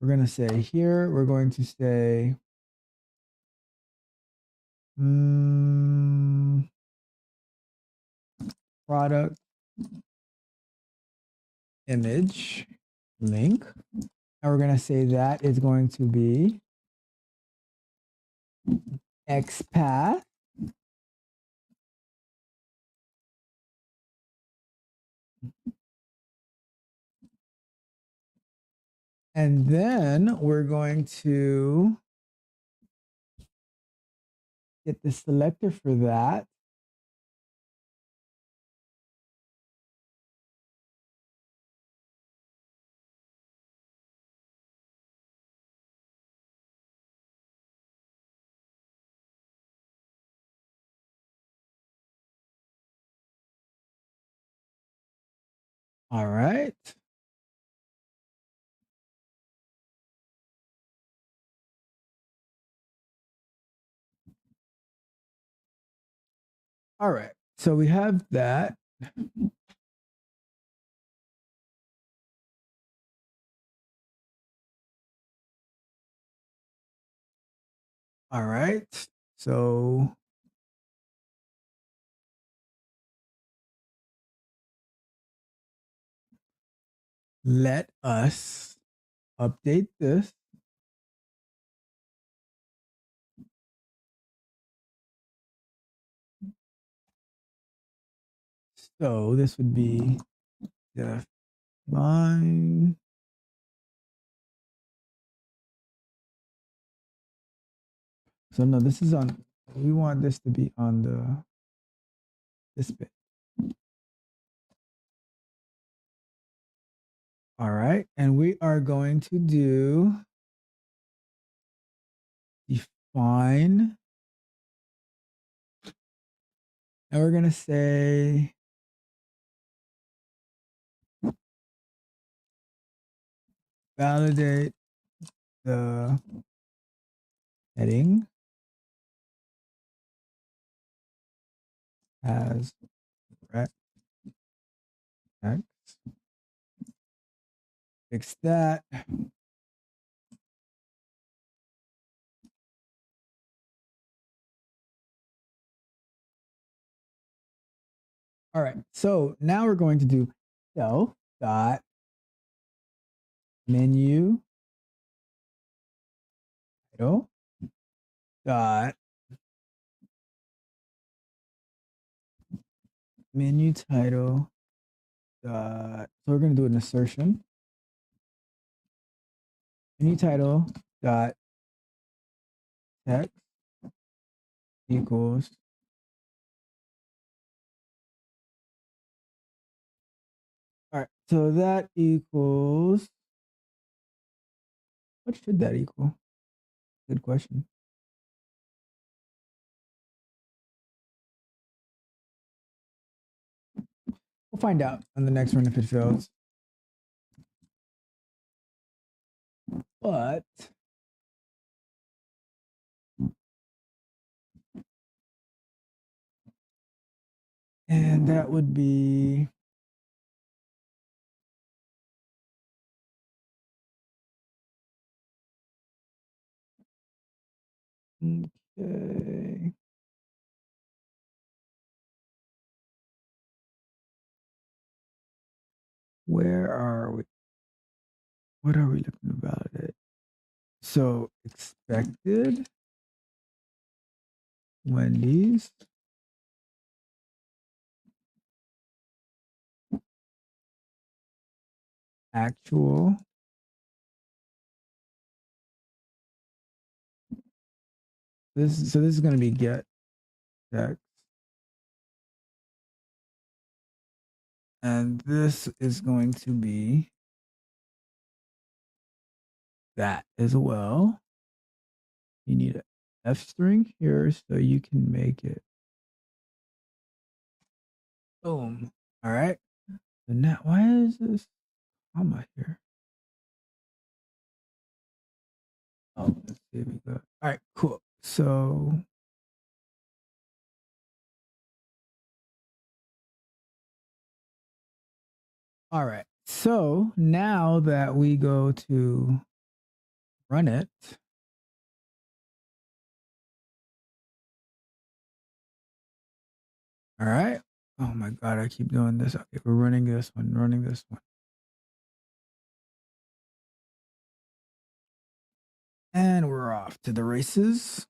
we're going to say here, we're going to say product image link. And we're going to say that is going to be XPath. And then we're going to get the selector for that. All right. All right. So we have that. All right. So let us update this. So this would be the line. So no, this is on, we want this to be on this bit. All right. And we are going to do define. And we're going to say validate the heading as rect text. Fix that. All right. So now we're going to do self dot menu title dot menu title dot. So we're going to do an assertion. Menu title dot text equals. All right. So that equals. What should that equal? Good question. We'll find out on the next run if it fails. But and that would be okay. Where are we? What are we looking to validate? So expected Wendy's actual this is going to be get text, and this is going to be that as well. You need an F string here so you can make it boom. All right. So now why is this comma here? Oh, let's see if we got. All right, cool. So all right. So now that we go to run it, all right. Oh my God, I keep doing this. Okay, we're running this one, running this one. And we're off to the races.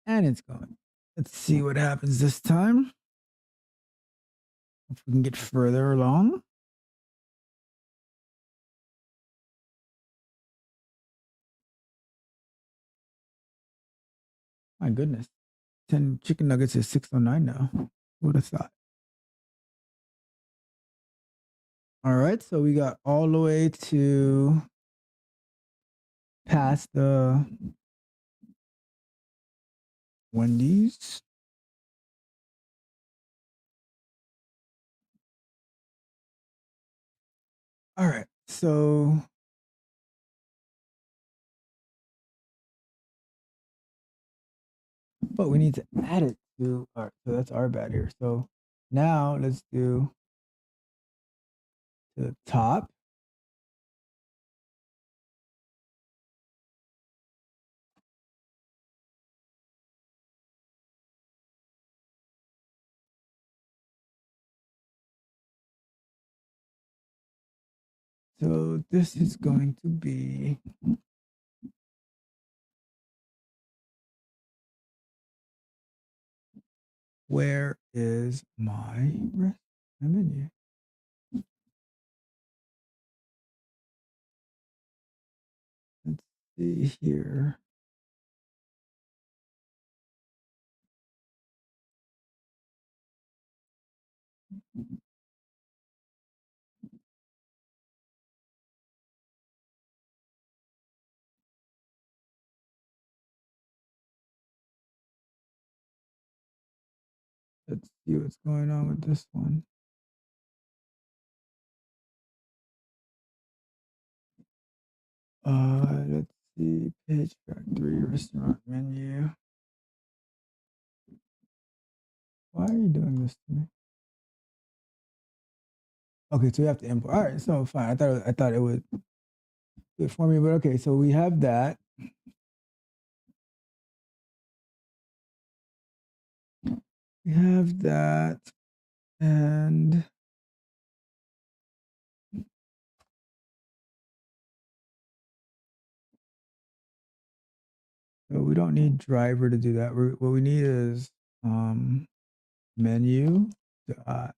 And it's going. Let's see what happens this time. If we can get further along. My goodness. 10 chicken nuggets is 609 now. Who would have thought? All right. So we got all the way to past the Wendy's. All right, so but we need to add it to our, so that's our bad here. So now let's do to the top. So this is going to be where is my menu? Let's see here. Let's see what's going on with this one. Let's see, page factory restaurant menu. Why are you doing this to me? Okay, so you have to import. All right, so fine. I thought it would do it for me, but okay. So we have that. We have that, and so we don't need driver to do that. What we need is menu dot.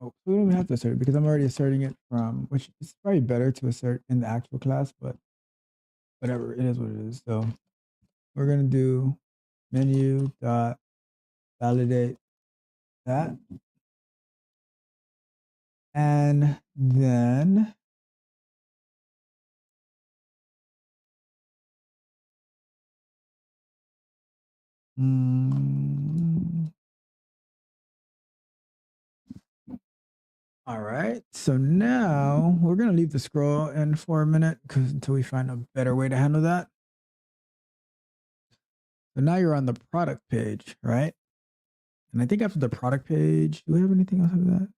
Oh, we don't even have to assert it because I'm already asserting it from, which is probably better to assert in the actual class, but whatever, it is what it is. So we're gonna do menu dot validate that, and then all right. So now we're gonna leave the scroll in for a minute because until we find a better way to handle that. So now you're on the product page, right? And I think after the product page, do we have anything else after that?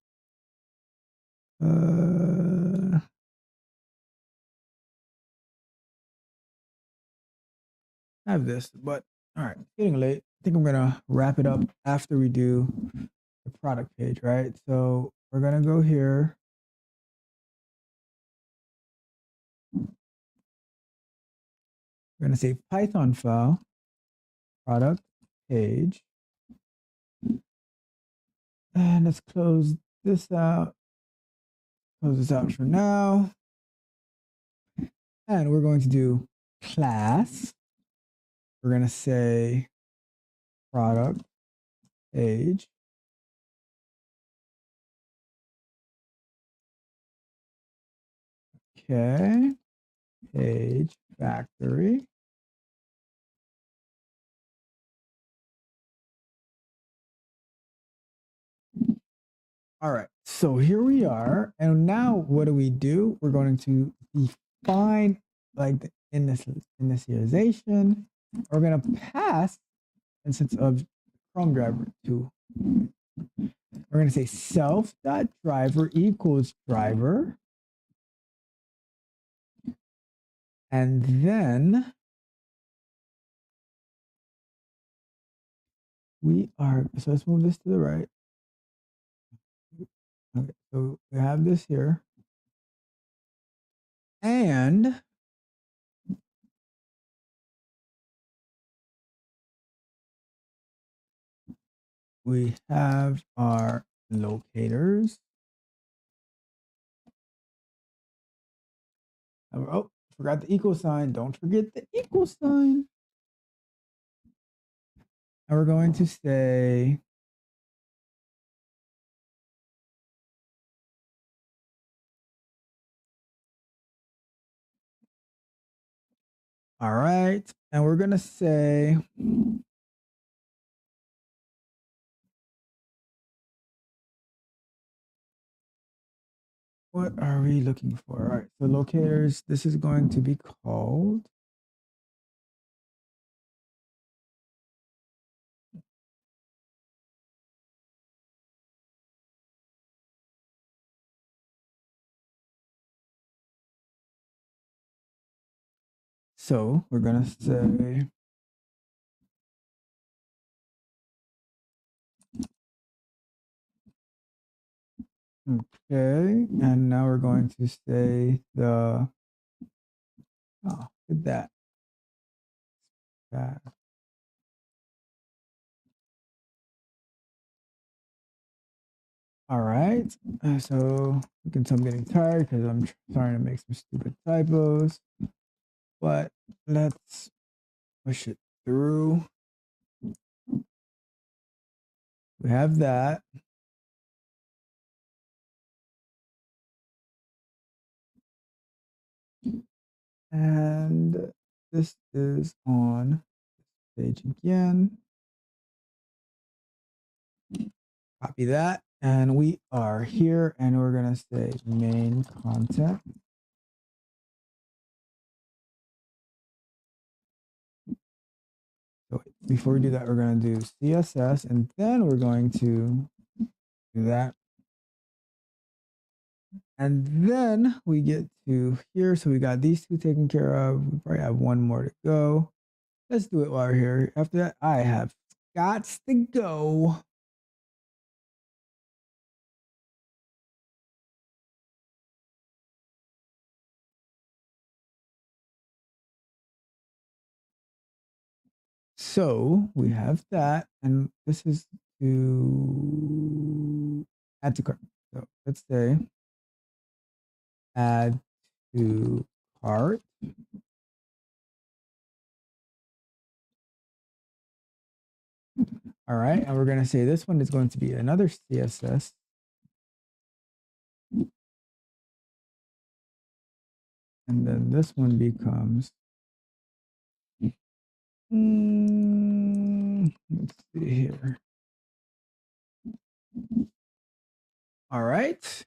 I have this, but all right, it's getting late. I think I'm gonna wrap it up after we do the product page, right? So we're gonna go here. We're gonna say Python file, product page. And let's close this out. Close this out for now. And we're going to do class. We're going to say product page. Okay. Page factory. All right. So here we are. And now what do? We're going to define like in this initialization. We're going to pass instance of Chrome driver to. We're going to say self.driver equals driver. And then we are, so let's move this to the right. Okay, so we have this here. And we have our locators. Oh, forgot the equal sign. Don't forget the equal sign. And we're going to say all right, and we're gonna say what are we looking for? All right, so locators, this is going to be called so we're gonna say okay, and now we're going to say the did that. All right, so you can tell I'm getting tired because I'm trying to make some stupid typos, but let's push it through. We have that. And this is on page again. Copy that. And we are here and we're going to say main content. So before we do that, we're going to do CSS and then we're going to do that. And then we get to here. So we got these two taken care of. We probably have one more to go. Let's do it while we're here. After that, I have got to go. So we have that, and this is to add to cart. So let's say add to cart. All right, and we're going to say this one is going to be another CSS. And then this one becomes, let's see here. All right.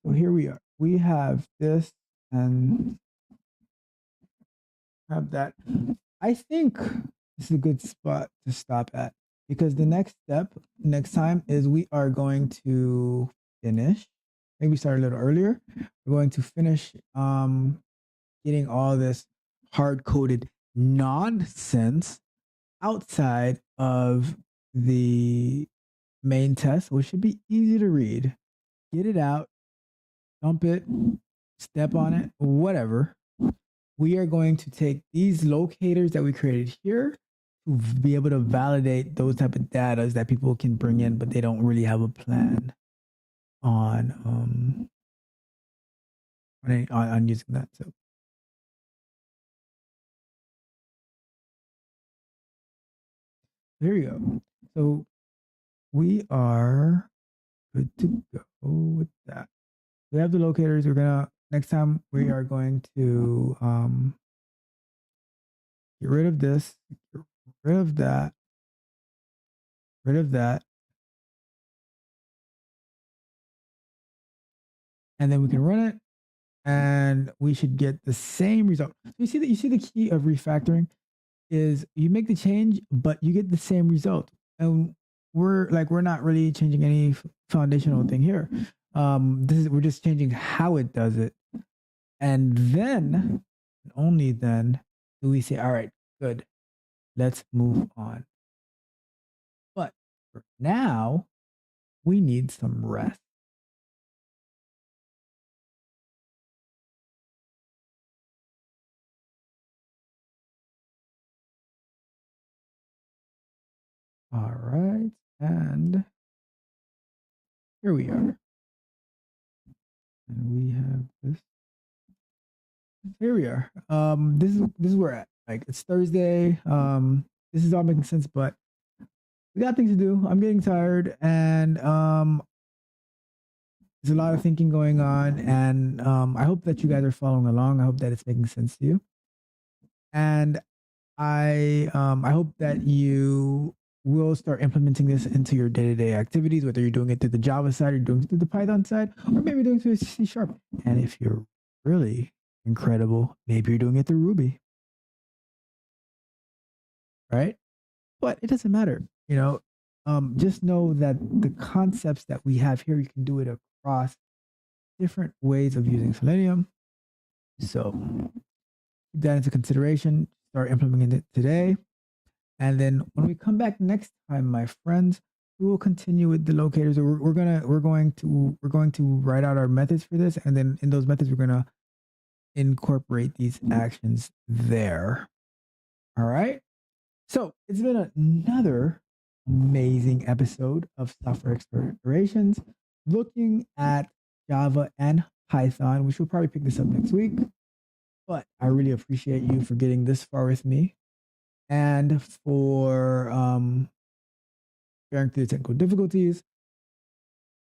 So here we are. We have this and have that. I think this is a good spot to stop at because the next step next time is we are going to finish. Maybe start a little earlier. We're going to finish getting all this hard coded nonsense outside of the main test, which should be easy to read. Get it out, dump it, step on it, whatever. We are going to take these locators that we created here to be able to validate those type of data that people can bring in, but they don't really have a plan on using that. So here we go. So we are good to go with that. We have the locators. We're gonna next time we are going to get rid of this, get rid of that, rid of that, and then we can run it, and we should get the same result. So you see the key of refactoring is you make the change, but you get the same result, and we're not really changing any foundational thing here. We're just changing how it does it, and then only then do we say, all right, good, let's move on. But for now, we need some rest. All right, and here we are. And we have this. Here we are. This is where we're at. Like it's Thursday. This is all making sense, but we got things to do. I'm getting tired, and there's a lot of thinking going on, and I hope that you guys are following along. I hope that it's making sense to you, and I hope that you will start implementing this into your day-to-day activities, whether you're doing it through the Java side or doing it through the Python side, or maybe doing it through C Sharp. And if you're really incredible, maybe you're doing it through Ruby, right? But it doesn't matter, you know. Just know that the concepts that we have here, you can do it across different ways of using Selenium. So keep that into consideration. Start implementing it today. And then when we come back next time, my friends, we will continue with the locators. We're going to write out our methods for this, and then in those methods, we're gonna incorporate these actions there. All right. So it's been another amazing episode of Software Explorations, looking at Java and Python. We should probably pick this up next week, but I really appreciate you for getting this far with me and for bearing through the technical difficulties.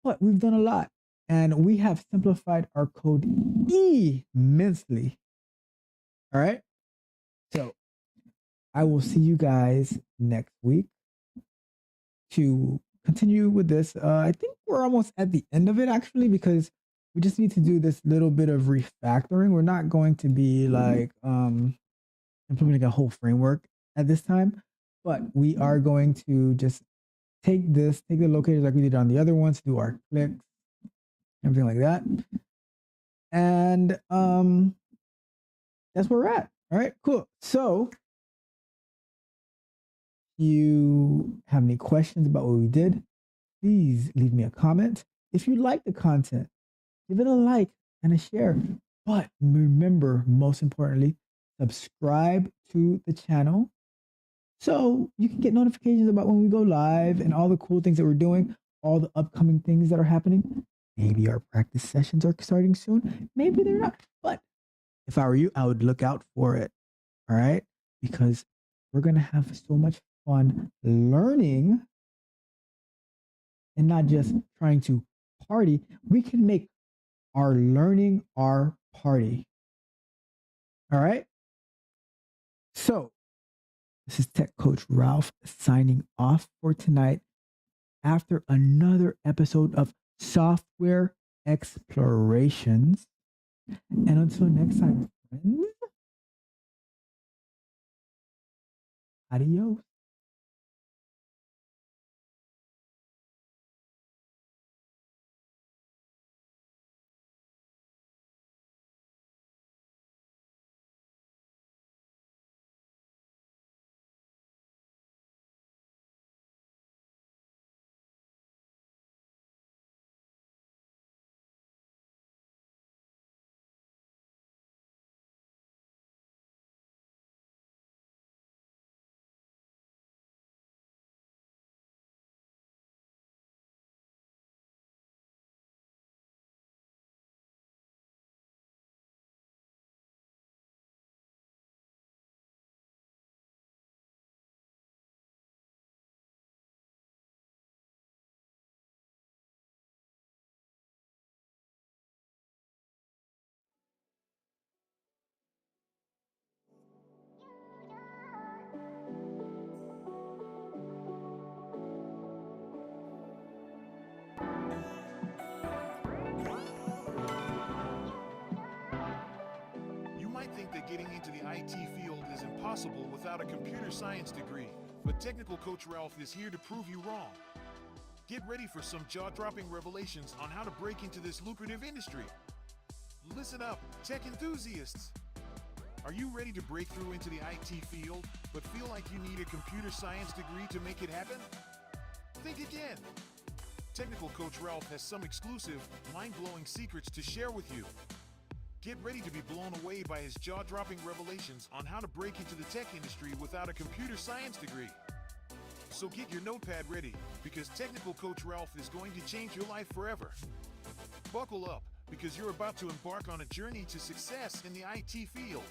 But we've done a lot, and we have simplified our code immensely. All right. So I will see you guys next week to continue with this. I think we're almost at the end of it, actually, because we just need to do this little bit of refactoring. We're not going to be like implementing a whole framework at this time, but we are going to just take the locators like we did on the other ones, do our clicks, everything like that. And that's where we're at. All right, cool. So you have any questions about what we did, please leave me a comment. If you like the content, give it a like and a share. But remember, most importantly, subscribe to the channel so you can get notifications about when we go live and all the cool things that we're doing, all the upcoming things that are happening. Maybe our practice sessions are starting soon. Maybe they're not. But if I were you, I would look out for it. All right? Because we're going to have so much fun learning and not just trying to party. We can make our learning our party. All right. So this is Tech Coach Ralph signing off for tonight after another episode of Software Explorations. And until next time, friends, adios. You might think that getting into the IT field is impossible without a computer science degree, but Technical Coach Ralph is here to prove you wrong. Get ready for some jaw-dropping revelations on how to break into this lucrative industry. Listen up, tech enthusiasts! Are you ready to break through into the IT field, but feel like you need a computer science degree to make it happen? Think again! Technical Coach Ralph has some exclusive, mind-blowing secrets to share with you. Get ready to be blown away by his jaw-dropping revelations on how to break into the tech industry without a computer science degree. So get your notepad ready, because Technical Coach Ralph is going to change your life forever. Buckle up, because you're about to embark on a journey to success in the IT field.